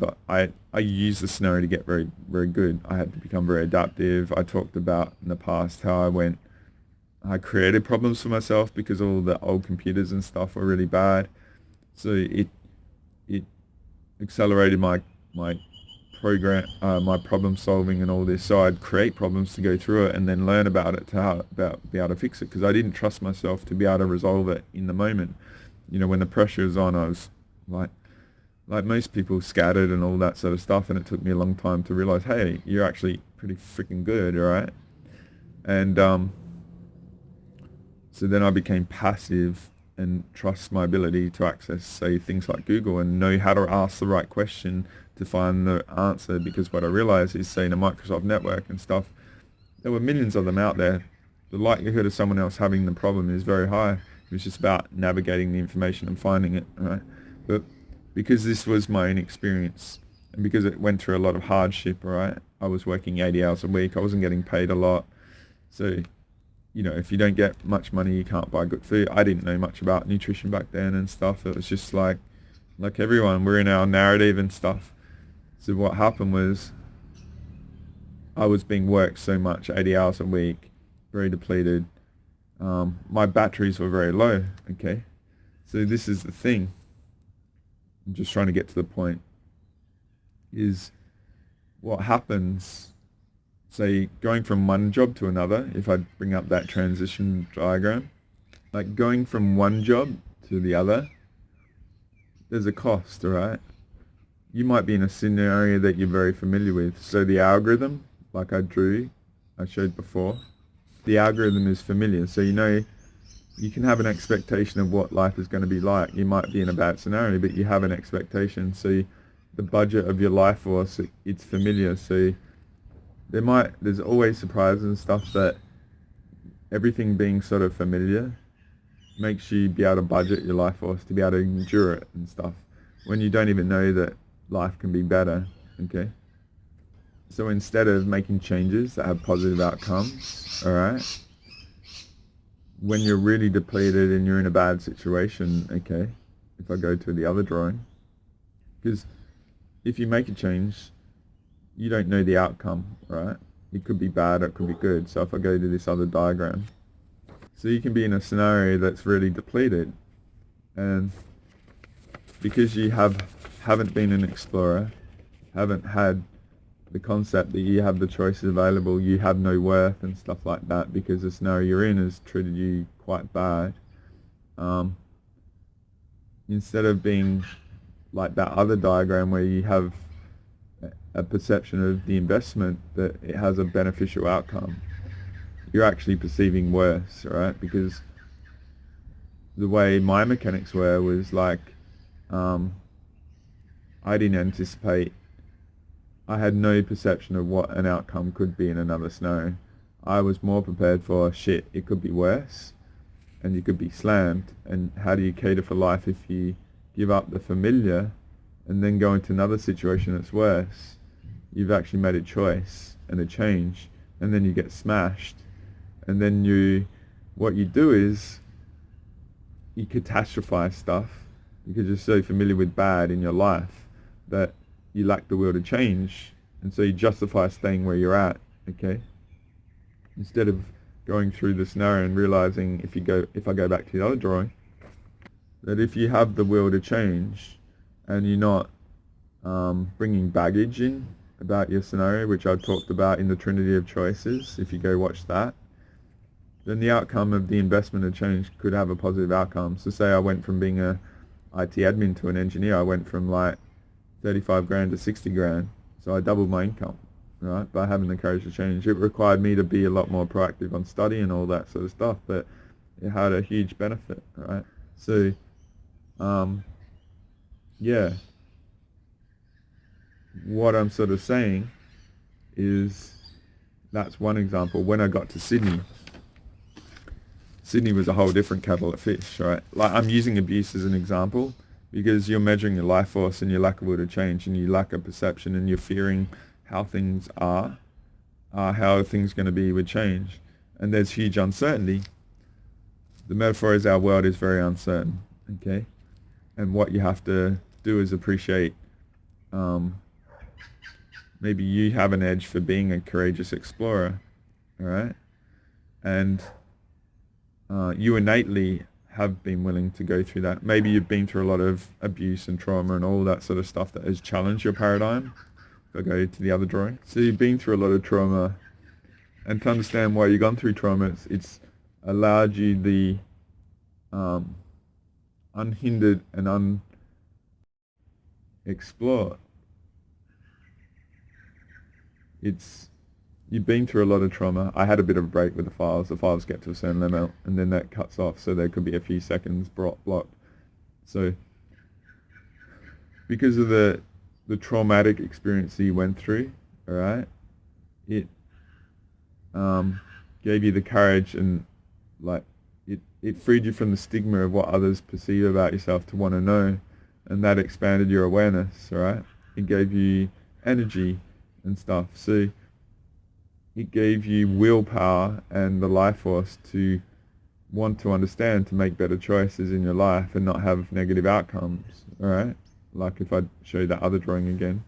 used the scenario to get very, very good. I had to become very adaptive. I talked about in the past how I created problems for myself because all the old computers and stuff were really bad. So it accelerated my program, my problem solving and all this. So I'd create problems to go through it and then learn about it to be able to fix it, because I didn't trust myself to be able to resolve it in the moment. When the pressure was on, I was like most people, scattered and all that sort of stuff, and it took me a long time to realize, hey, you're actually pretty freaking good, all right? And so then I became passive and trust my ability to access, say, things like Google and know how to ask the right question to find the answer, because what I realized is, say, in a Microsoft network and stuff, there were millions of them out there. The likelihood of someone else having the problem is very high. It was just about navigating the information and finding it, all right? But because this was my own experience and because it went through a lot of hardship, all right, I was working 80 hours a week. I wasn't getting paid a lot. So, if you don't get much money, you can't buy good food. I didn't know much about nutrition back then and stuff. It was just like everyone, we're in our narrative and stuff. So what happened was I was being worked so much, 80 hours a week, very depleted. My batteries were very low, okay? So this is the thing. I'm just trying to get to the point, is what happens, say, going from one job to another, if I bring up that transition diagram, going from one job to the other, there's a cost, all right? You might be in a scenario that you're very familiar with. So the algorithm, like I showed before, the algorithm is familiar. So you can have an expectation of what life is going to be like. You might be in a bad scenario, but you have an expectation. So the budget of your life force, it's familiar. So there's always surprises and stuff, but everything being sort of familiar makes you be able to budget your life force to be able to endure it and stuff when you don't even know that life can be better, okay? So instead of making changes that have positive outcomes, all right, when you're really depleted and you're in a bad situation, okay, if I go to the other drawing, because if you make a change, you don't know the outcome, right? It could be bad or it could be good. So if I go to this other diagram, so you can be in a scenario that's really depleted, and because you haven't been an explorer, haven't had the concept that you have the choices available, you have no worth and stuff like that, because the scenario you're in has treated you quite bad. Instead of being like that other diagram where you have a perception of the investment that it has a beneficial outcome, you're actually perceiving worse, right? Because the way my mechanics were was I didn't anticipate, I had no perception of what an outcome could be in another scenario. I was more prepared for, shit, it could be worse and you could be slammed, and how do you cater for life if you give up the familiar and then go into another situation that's worse? You've actually made a choice and a change, and then you get smashed, And then what you do is you catastrophize stuff because you're so familiar with bad in your life that you lack the will to change, and so you justify staying where you're at, okay? Instead of going through the scenario and realizing, if I go back to the other drawing, that if you have the will to change and you're not bringing baggage in about your scenario, which I've talked about in the Trinity of Choices, if you go watch that, then the outcome of the investment of change could have a positive outcome. So say I went from being a IT admin to an engineer, I went from like 35 grand to 60 grand. So I doubled my income, right, by having the courage to change. It required me to be a lot more proactive on study and all that sort of stuff, but it had a huge benefit, right? So, yeah, what I'm sort of saying is that's one example. When I got to Sydney was a whole different kettle of fish, right? Like, I'm using abuse as an example because you're measuring your life force and your lack of will to change, and you lack a perception, and you're fearing how things are how things going to be with change. And there's huge uncertainty. The metaphor is our world is very uncertain, okay? And what you have to do is appreciate, maybe you have an edge for being a courageous explorer, all right? And you innately have been willing to go through that. Maybe you've been through a lot of abuse and trauma and all that sort of stuff that has challenged your paradigm. If I go to the other drawing. So you've been through a lot of trauma, and to understand why you've gone through trauma, it's allowed you the unhindered and unexplored. You've been through a lot of trauma. I had a bit of a break with the files. The files get to a certain limit, and then that cuts off, so there could be a few seconds blocked. So because of the traumatic experience that you went through, all right, it gave you the courage, and like it freed you from the stigma of what others perceive about yourself to want to know, and that expanded your awareness, all right? It gave you energy and stuff. So it gave you willpower and the life force to want to understand, to make better choices in your life and not have negative outcomes, all right? Like if I show that other drawing again.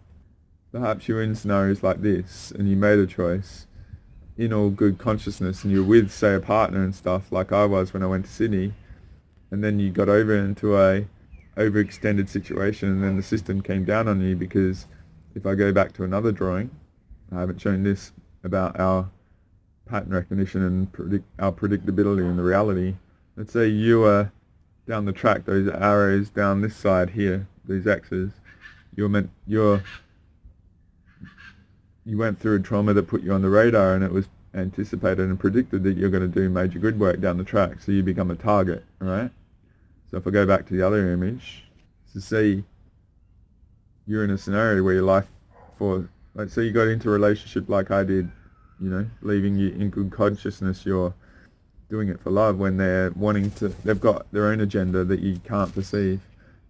Perhaps you're in scenarios like this and you made a choice in all good consciousness, and you're with, say, a partner and stuff, like I was when I went to Sydney, and then you got into a overextended situation, and then the system came down on you. Because if I go back to another drawing, I haven't shown this, about our pattern recognition and our predictability in the reality. Let's say you were down the track, those arrows down this side here, these X's, you went through a trauma that put you on the radar, and it was anticipated and predicted that you're going to do major good work down the track, so you become a target, all right? So if I go back to the other image, to see you're in a scenario where your life for, like, say you got into a relationship like I did, you know, leaving you in good consciousness, you're doing it for love, when they're wanting to, they've got their own agenda that you can't perceive.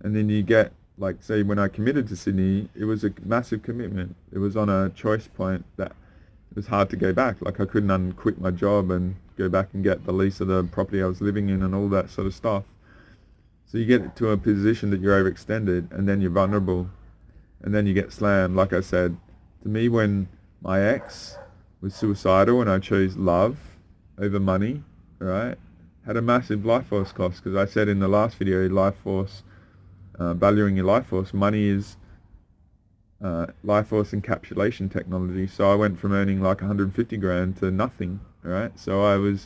And then you get, like, say when I committed to Sydney, it was a massive commitment. It was on a choice point that it was hard to go back. Like, I couldn't unquit my job and go back and get the lease of the property I was living in and all that sort of stuff. So you get to a position that you're overextended, and then you're vulnerable, and then you get slammed. Like I said, to me, when my ex was suicidal and I chose love over money, right, had a massive life force cost, because I said in the last video, life force, valuing your life force, money is life force encapsulation technology. So I went from earning like 150 grand to nothing, right? So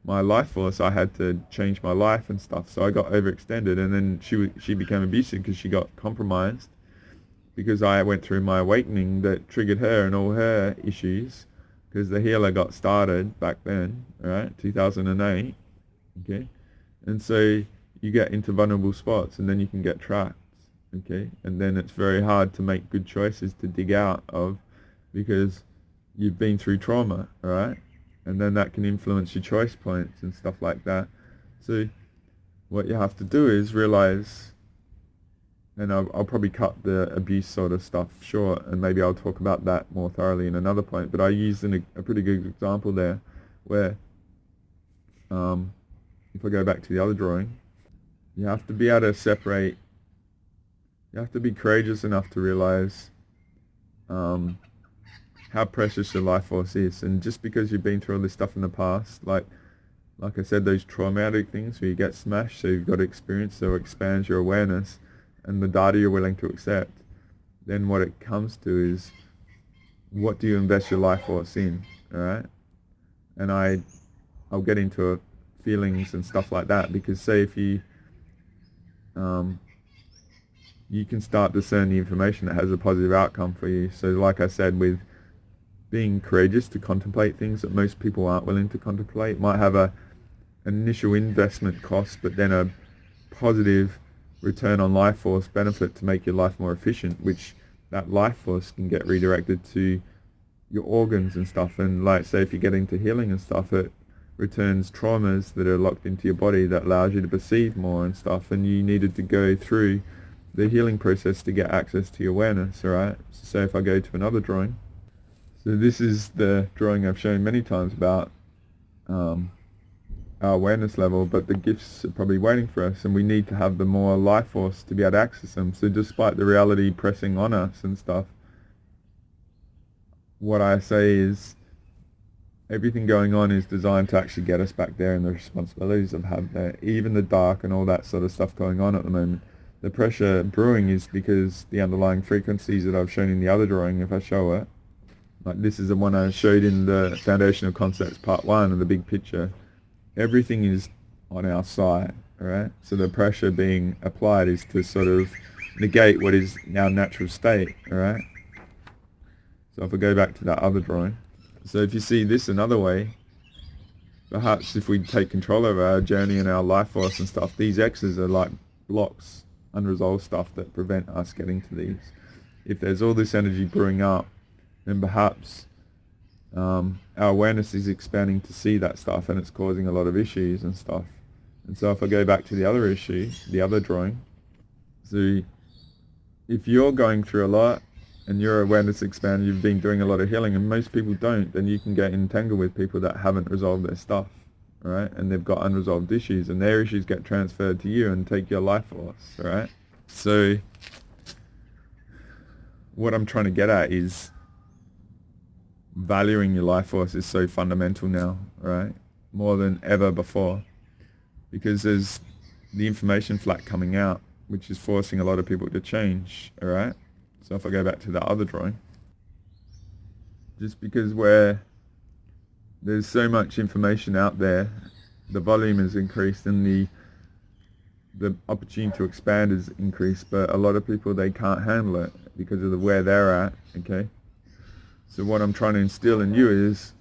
my life force, I had to change my life and stuff. So I got overextended, and then she became abusive because she got compromised, because I went through my awakening that triggered her and all her issues, because the healer got started back then, right, 2008, okay? And so you get into vulnerable spots, and then you can get trapped, okay? And then it's very hard to make good choices to dig out of, because you've been through trauma, all right? And then that can influence your choice points and stuff like that. So what you have to do is realize, and I'll probably cut the abuse sort of stuff short, and maybe I'll talk about that more thoroughly in another point, but I used a pretty good example there, where if I go back to the other drawing, you have to be able to separate, you have to be courageous enough to realize how precious your life force is. And just because you've been through all this stuff in the past, like I said, those traumatic things where you get smashed, so you've got to experience, so it expands your awareness and the data you're willing to accept. Then what it comes to is, what do you invest your life force in, all right? And I'll get into feelings and stuff like that, because say if you you can start discerning the information that has a positive outcome for you. So like I said, with being courageous to contemplate things that most people aren't willing to contemplate, might have an initial investment cost, but then a positive return on life force benefit to make your life more efficient, which that life force can get redirected to your organs and stuff. And like say if you get into healing and stuff, it returns traumas that are locked into your body that allows you to perceive more and stuff, and you needed to go through the healing process to get access to your awareness, alright? So if I go to another drawing, so this is the drawing I've shown many times about our awareness level, but the gifts are probably waiting for us, and we need to have the more life force to be able to access them. So despite the reality pressing on us and stuff, what I say is everything going on is designed to actually get us back there, and the responsibilities of having that, even the dark and all that sort of stuff going on at the moment. The pressure brewing is because the underlying frequencies that I've shown in the other drawing, if I show it, like this is the one I showed in the Foundational Concepts Part 1 of the big picture, everything is on our side, alright? So the pressure being applied is to sort of negate what is our natural state, alright? So if I go back to that other drawing, so if you see this another way, perhaps if we take control of our journey and our life force and stuff, these X's are like blocks, unresolved stuff that prevent us getting to these. If there's all this energy brewing up, then perhaps our awareness is expanding to see that stuff, and it's causing a lot of issues and stuff. And so if I go back to the other issue, the other drawing, so if you're going through a lot and your awareness expanded, you've been doing a lot of healing, and most people don't, then you can get entangled with people that haven't resolved their stuff. Right, and they've got unresolved issues, and their issues get transferred to you and take your life force, right? So what I'm trying to get at is valuing your life force is so fundamental now, right? More than ever before, because there's the information flat coming out, which is forcing a lot of people to change, all right? So if I go back to the other drawing, just because there's so much information out there, the volume has increased and the opportunity to expand has increased, but a lot of people, they can't handle it because of where they're at, okay? So what I'm trying to instill in you is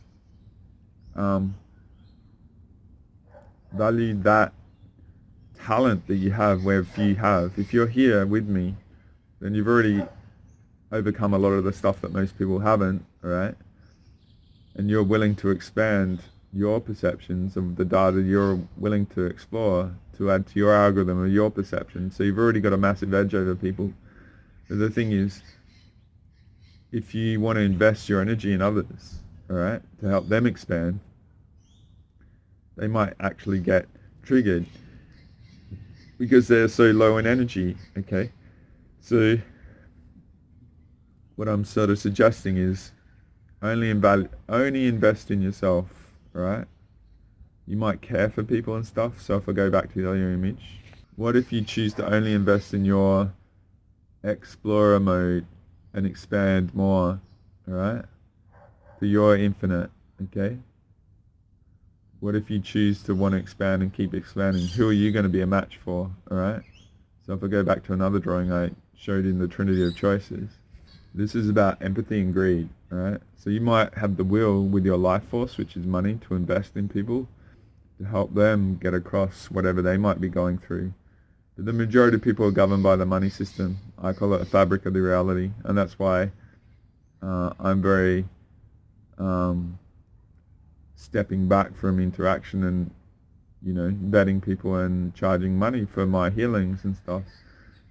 value that talent that you have where few have. If you're here with me, then you've already overcome a lot of the stuff that most people haven't, all right? And you're willing to expand your perceptions of the data you're willing to explore to add to your algorithm of your perception. So you've already got a massive edge over people. But the thing is, if you want to invest your energy in others, all right, to help them expand, they might actually get triggered because they're so low in energy, okay? So what I'm sort of suggesting is only invest in yourself, right? You might care for people and stuff. So if I go back to the other image, what if you choose to only invest in your explorer mode and expand more, alright? For your infinite, okay? What if you choose to want to expand and keep expanding? Who are you going to be a match for, alright? So if I go back to another drawing I showed in the Trinity of Choices, this is about empathy and greed, alright? So you might have the will with your life force, which is money, to invest in people, to help them get across whatever they might be going through. But the majority of people are governed by the money system. I call it a fabric of the reality, and that's why I'm very stepping back from interaction and, you know, vetting people and charging money for my healings and stuff,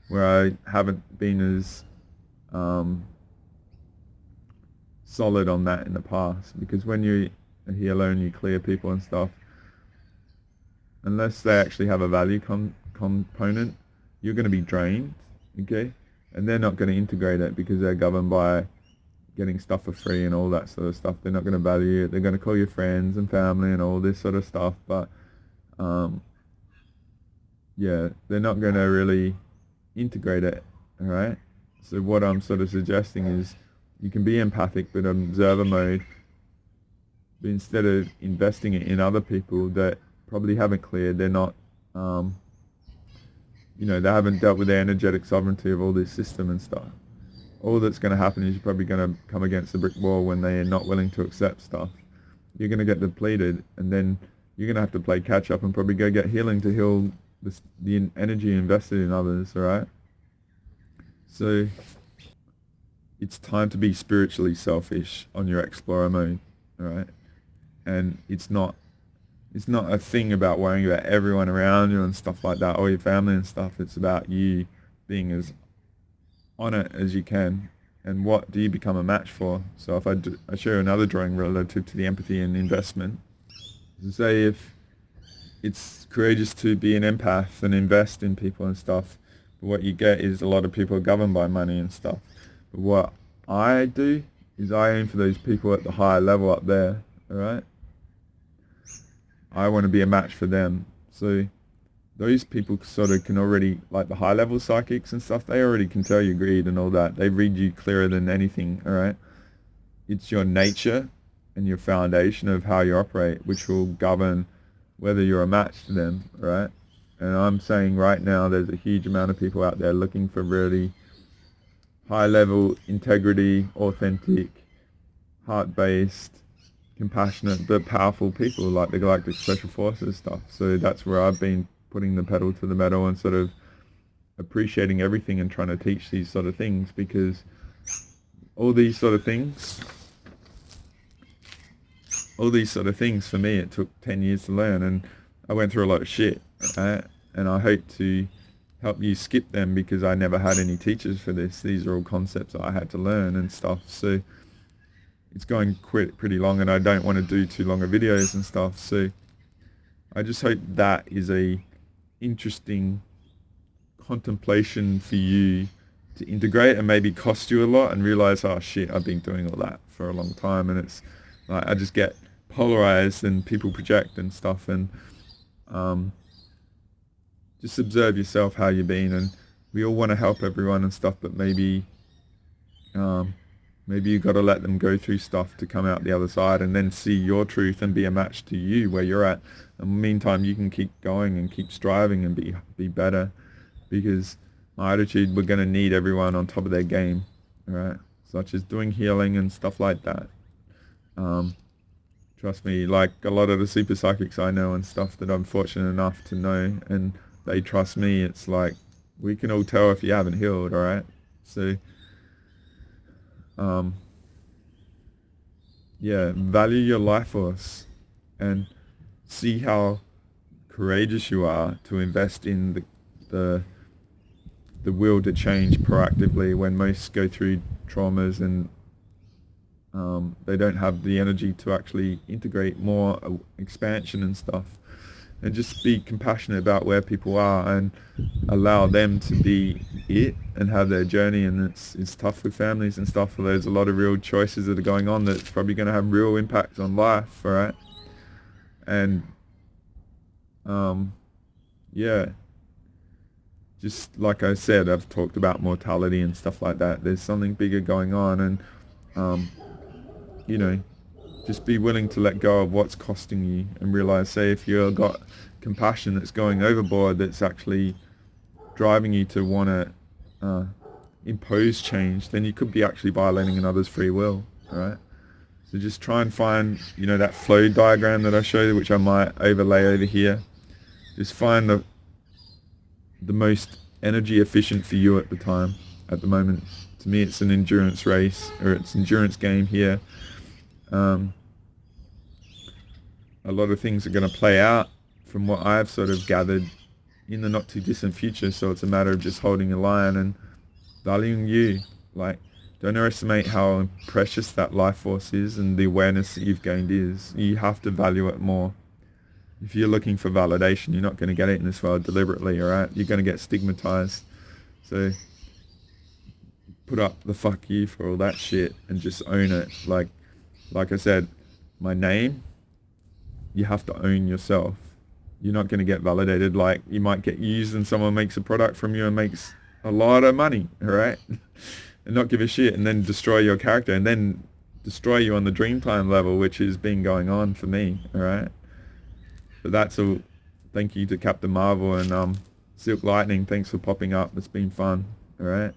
where I haven't been as solid on that in the past. Because when you're a healer and you clear people and stuff, unless they actually have a value component, you're going to be drained, okay? And they're not going to integrate it because they're governed by getting stuff for free and all that sort of stuff. They're not going to value it. They're going to call you friends and family and all this sort of stuff, but yeah, they're not going to really integrate it, all right? So what I'm sort of suggesting is you can be empathic but observer mode, but instead of investing it in other people that probably haven't cleared, they're not, you know, they haven't dealt with the energetic sovereignty of all this system and stuff. All that's going to happen is you're probably going to come against a brick wall when they are not willing to accept stuff. You're going to get depleted, and then you're going to have to play catch up and probably go get healing to heal the energy invested in others, all right? So it's time to be spiritually selfish on your explorer mode, all right? And it's not a thing about worrying about everyone around you and stuff like that, or your family and stuff. It's about you being as on it as you can, and what do you become a match for. So if I show you another drawing relative to the empathy and investment. Say if it's courageous to be an empath and invest in people and stuff, but what you get is a lot of people are governed by money and stuff. But what I do is I aim for those people at the higher level up there, all right? I want to be a match for them. So those people sort of can already, like the high level psychics and stuff, they already can tell you greed and all that. They read you clearer than anything, all right? It's your nature and your foundation of how you operate which will govern whether you're a match to them, all right? And I'm saying right now there's a huge amount of people out there looking for really high level integrity, authentic, heart-based, compassionate but powerful people like the Galactic Special Forces stuff. So that's where I've been putting the pedal to the metal and sort of appreciating everything and trying to teach these sort of things, because all these sort of things for me, it took 10 years to learn, and I went through a lot of shit, right? And I hope to help you skip them because I never had any teachers for this. These are all concepts that I had to learn and stuff. So it's going pretty long, and I don't want to do too long of videos and stuff. So I just hope that is a interesting contemplation for you to integrate and maybe cost you a lot and realize, oh shit, I've been doing all that for a long time, and it's like I just get polarized and people project and stuff, and just observe yourself how you've been. And we all want to help everyone and stuff, but maybe you got to let them go through stuff to come out the other side and then see your truth and be a match to you where you're at. In the meantime, you can keep going and keep striving and be better, because my attitude, we're going to need everyone on top of their game, right? Such as doing healing and stuff like that. Trust me, like a lot of the super psychics I know and stuff that I'm fortunate enough to know, and they trust me, it's like we can all tell if you haven't healed, all right? So yeah, value your life force and see how courageous you are to invest in the will to change proactively when most go through traumas and they don't have the energy to actually integrate more expansion and stuff. And just be compassionate about where people are and allow them to be it and have their journey. And it's tough with families and stuff. There's a lot of real choices that are going on that's probably going to have real impact on life, all right? And yeah, just like I said, I've talked about mortality and stuff like that. There's something bigger going on, and you know, just be willing to let go of what's costing you and realize, say, if you've got compassion that's going overboard, that's actually driving you to want to impose change, then you could be actually violating another's free will, all right? So just try and find, you know, that flow diagram that I showed you, which I might overlay over here. Just find the most energy efficient for you at the moment. To me, it's an endurance race, or it's an endurance game here. A lot of things are going to play out from what I've sort of gathered in the not too distant future, so it's a matter of just holding your line and valuing you. Like, don't underestimate how precious that life force is and the awareness that you've gained is. You have to value it more. if you're looking for validation, you're not going to get it in this world deliberately, all right? You're going to get stigmatized. So put up the fuck you for all that shit and just own it. Like I said, my name, you have to own yourself. You're not going to get validated. Like, you might get used and someone makes a product from you and makes a lot of money, all right? And not give a shit, and then destroy your character, and then destroy you on the Dreamtime level, which has been going on for me, all right? But that's all. Thank you to Captain Marvel and Silk Lightning. Thanks for popping up. It's been fun, all right?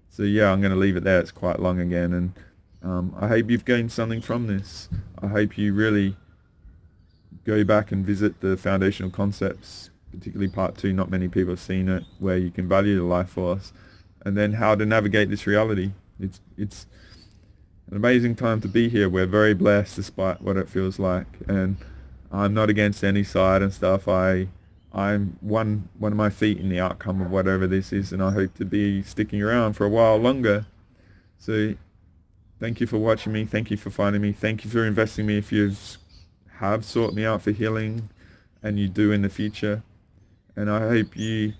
So yeah, I'm going to leave it there. It's quite long again, and I hope you've gained something from this. I hope you really go back and visit the foundational concepts, particularly part 2. Not many people have seen it, where you can value the life force, and then how to navigate this reality. It's an amazing time to be here. We're very blessed despite what it feels like, and I'm not against any side and stuff. I'm one of my feet in the outcome of whatever this is, and I hope to be sticking around for a while longer. So thank you for watching me. Thank you for finding me. Thank you for investing me if you have sought me out for healing, and you do in the future. And I hope you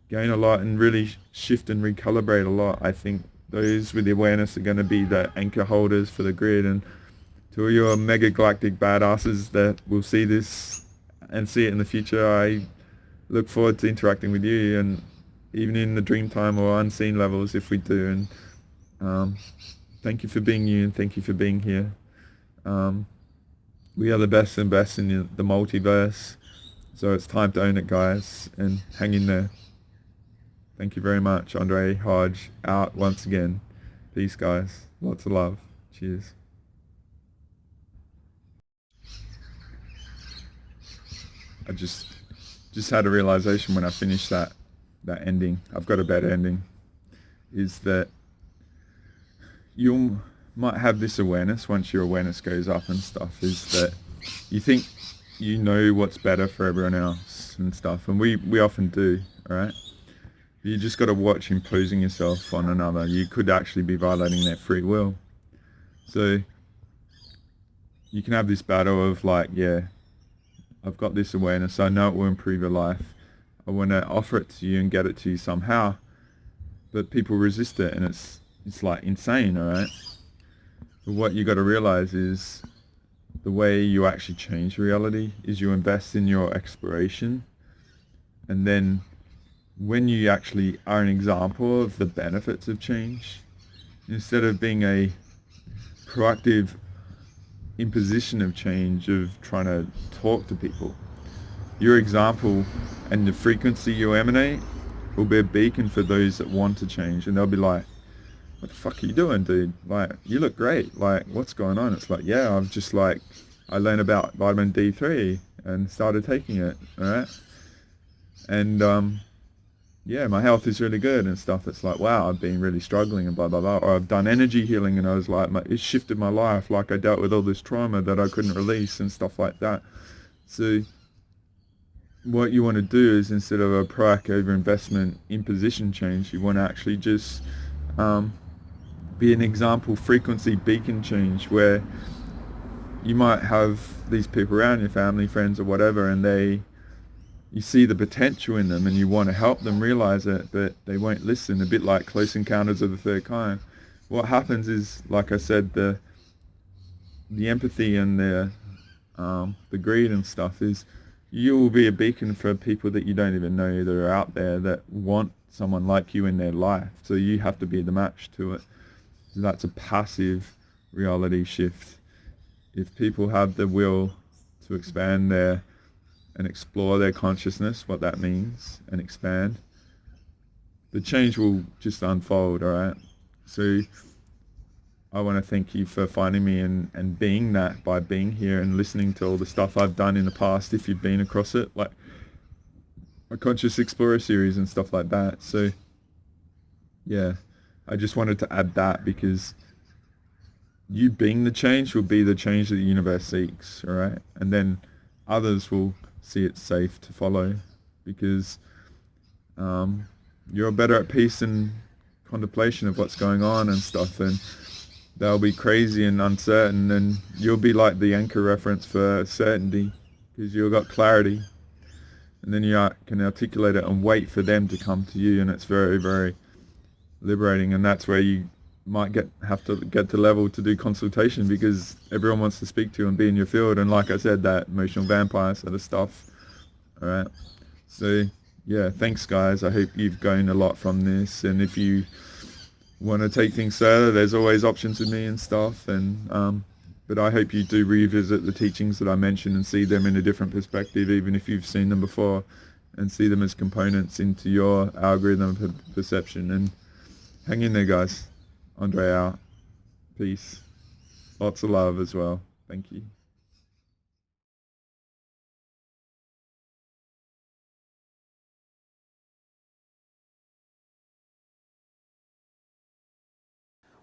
gain a lot and really shift and recalibrate a lot. I think those with the awareness are going to be the anchor holders for the grid. And to all your mega galactic badasses that will see this and see it in the future, I look forward to interacting with you, and even in the Dreamtime or unseen levels if we do. And thank you for being you, and thank you for being here. We are the best and best in the multiverse, so it's time to own it, guys, and hang in there. Thank you very much. Andre Hodge out once again. Peace, guys. Lots of love. Cheers. I just had a realization when I finished that ending. I've got a better ending. Is that you might have this awareness once your awareness goes up and stuff, is that you think you know what's better for everyone else and stuff, and we often do, all right? You just got to watch imposing yourself on another. You could actually be violating their free will. So you can have this battle of like, yeah, I've got this awareness, I know it will improve your life, I want to offer it to you and get it to you somehow, but people resist it, and it's like insane, all right? But what you got to realize is the way you actually change reality is you invest in your exploration, and then when you actually are an example of the benefits of change, instead of being a proactive imposition of change, of trying to talk to people, your example and the frequency you emanate will be a beacon for those that want to change, and they'll be like, what the fuck are you doing, dude? Like, you look great. Like, what's going on? It's like, yeah, I've just like, I learned about vitamin D3 and started taking it, all right? And yeah, my health is really good and stuff. It's like, wow, I've been really struggling and blah, blah, blah. Or I've done energy healing, and I was like, it shifted my life. Like, I dealt with all this trauma that I couldn't release and stuff like that. So what you want to do is, instead of a proactive over-investment imposition change, you want to actually just be an example frequency beacon change, where you might have these people around, your family, friends, or whatever, and you see the potential in them and you want to help them realize it, but they won't listen. A bit like Close Encounters of the Third Kind. What happens is, like I said, the empathy and the greed and stuff is, you will be a beacon for people that you don't even know that are out there that want someone like you in their life. So you have to be the match to it. So that's a passive reality shift. If people have the will to expand and explore their consciousness, what that means, and expand, the change will just unfold, all right? So I want to thank you for finding me and being that by being here and listening to all the stuff I've done in the past, if you've been across it, like my Conscious Explorer series and stuff like that. So yeah, I just wanted to add that, because you being the change will be the change that the universe seeks, all right? And then others will see it safe to follow, because you're better at peace and contemplation of what's going on and stuff, and they'll be crazy and uncertain, and you'll be like the anchor reference for certainty, because you've got clarity, and then you can articulate it and wait for them to come to you, and it's very, very liberating. And that's where you might have to get to level to do consultation, because everyone wants to speak to you and be in your field. And like I said, that emotional vampire sort of stuff. All right. So yeah, thanks guys. I hope you've gained a lot from this. And if you want to take things further, there's always options with me and stuff. And but I hope you do revisit the teachings that I mentioned and see them in a different perspective, even if you've seen them before, and see them as components into your algorithm of perception. And hang in there, guys. Andre out. Peace. Lots of love as well. Thank you.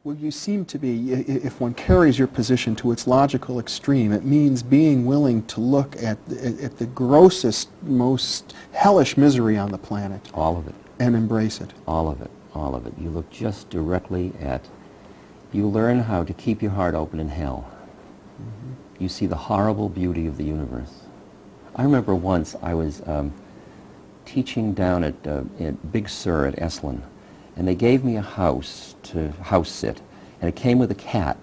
Well, you seem to be, if one carries your position to its logical extreme, it means being willing to look at the grossest, most hellish misery on the planet. All of it. And embrace it. All of it. All of it. You look just directly at, you learn how to keep your heart open in hell. Mm-hmm. You see the horrible beauty of the universe. I remember once I was teaching down at Big Sur at Esalen, and they gave me a house to house sit, and it came with a cat,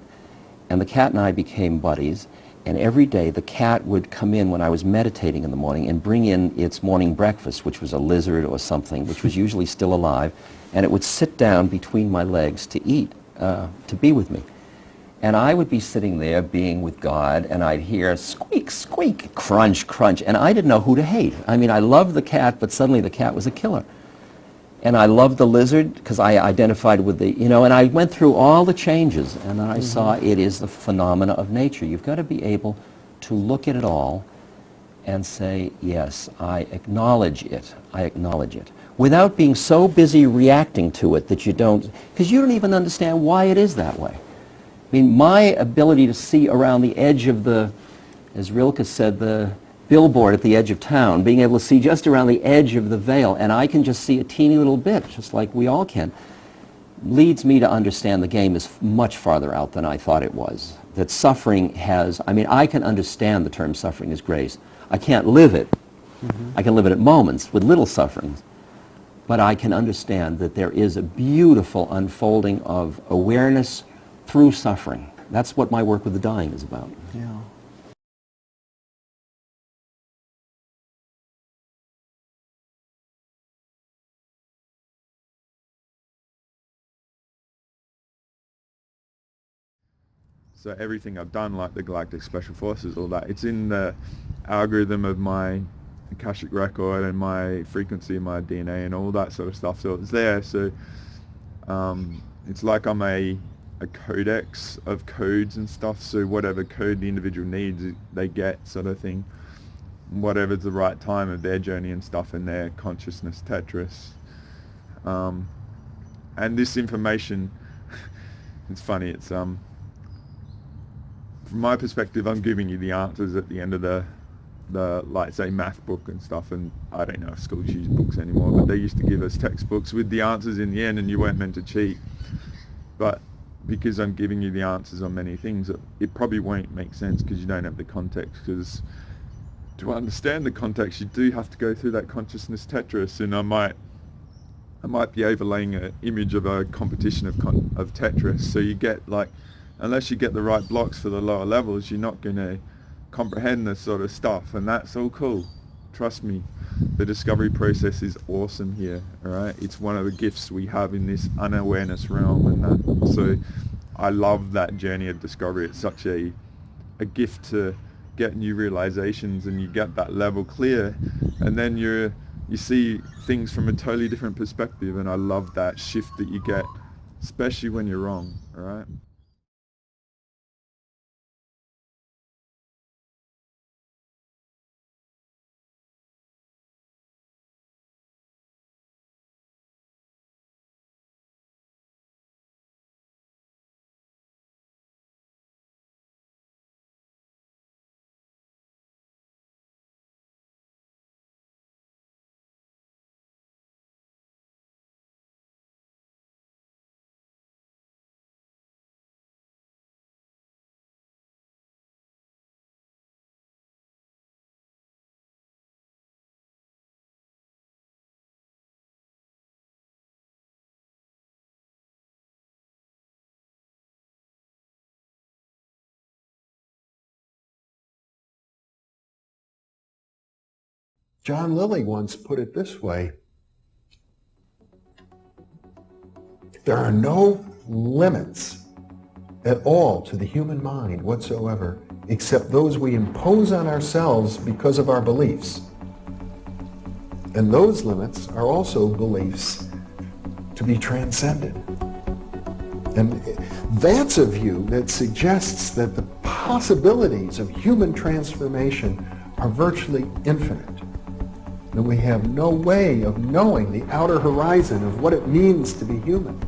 and the cat and I became buddies, and every day the cat would come in when I was meditating in the morning and bring in its morning breakfast, which was a lizard or something, which was usually still alive, and it would sit down between my legs to eat, to be with me. And I would be sitting there being with God, and I'd hear squeak, squeak, crunch, crunch, and I didn't know who to hate. I mean, I loved the cat, but suddenly the cat was a killer. And I loved the lizard because I identified with the, you know, and I went through all the changes, and then I saw it is the phenomena of nature. You've got to be able to look at it all and say, yes, I acknowledge it, I acknowledge it, without being so busy reacting to it that you don't, because you don't even understand why it is that way. I mean, my ability to see around the edge of the, as Rilke said, the billboard at the edge of town, being able to see just around the edge of the veil, and I can just see a teeny little bit, just like we all can, leads me to understand the game is much farther out than I thought it was. That suffering has, I mean, I can understand the term suffering is grace. I can't live it. I can live it at moments with little sufferings. But I can understand that there is a beautiful unfolding of awareness through suffering. That's what my work with the dying is about. Yeah. So everything I've done, like the Galactic Special Forces, all that, it's in the algorithm of my Akashic record and my frequency, my DNA and all that sort of stuff. So it's there. So it's like I'm a codex of codes and stuff. So whatever code the individual needs, they get, sort of thing. Whatever's the right time of their journey and stuff in their consciousness Tetris. And this information, it's funny, it's from my perspective, I'm giving you the answers at the end of the like, say, math book and stuff, and I don't know if schools use books anymore, but they used to give us textbooks with the answers in the end, and you weren't meant to cheat. But because I'm giving you the answers on many things, it probably won't make sense because you don't have the context, because to understand the context, you do have to go through that consciousness Tetris, and I might be overlaying an image of a competition of Tetris, so you get, like, unless you get the right blocks for the lower levels, you're not going to comprehend this sort of stuff, and that's all cool. Trust me, the discovery process is awesome here, all right? It's one of the gifts we have in this unawareness realm, and that. So I love that journey of discovery. It's such a gift to get new realizations, and you get that level clear, and then you see things from a totally different perspective, and I love that shift that you get, especially when you're wrong, all right? John Lilly once put it this way: there are no limits at all to the human mind whatsoever, except those we impose on ourselves because of our beliefs. And those limits are also beliefs to be transcended. And that's a view that suggests that the possibilities of human transformation are virtually infinite. And we have no way of knowing the outer horizon of what it means to be human.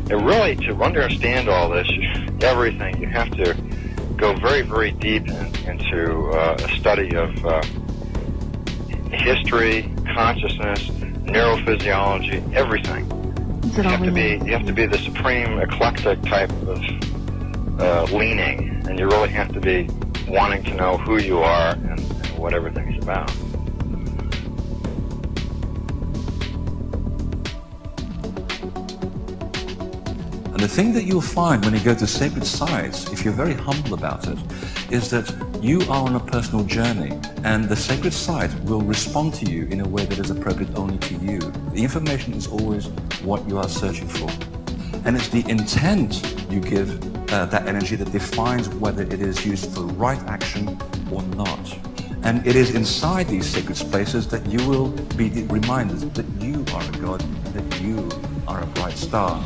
And really, to understand all this, everything, you have to go very, very deep into a study of history, consciousness, neurophysiology, everything. You have to be the supreme eclectic type of leaning, and you really have to be wanting to know who you are and what everything's about. And the thing that you'll find when you go to sacred sites, if you're very humble about it, is that you are on a personal journey, and the sacred site will respond to you in a way that is appropriate only to you. The information is always what you are searching for. And it's the intent you give that energy that defines whether it is used for right action or not. And it is inside these sacred spaces that you will be reminded that you are a god, that you are a bright star.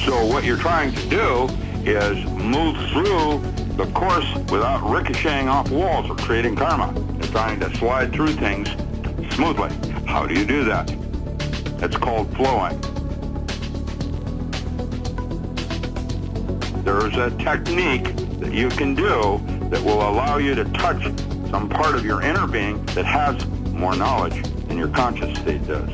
So what you're trying to do is move through the course without ricocheting off walls or creating karma. You're trying to slide through things smoothly. How do you do that? It's called flowing. There's a technique that you can do that will allow you to touch some part of your inner being that has more knowledge than your conscious state does.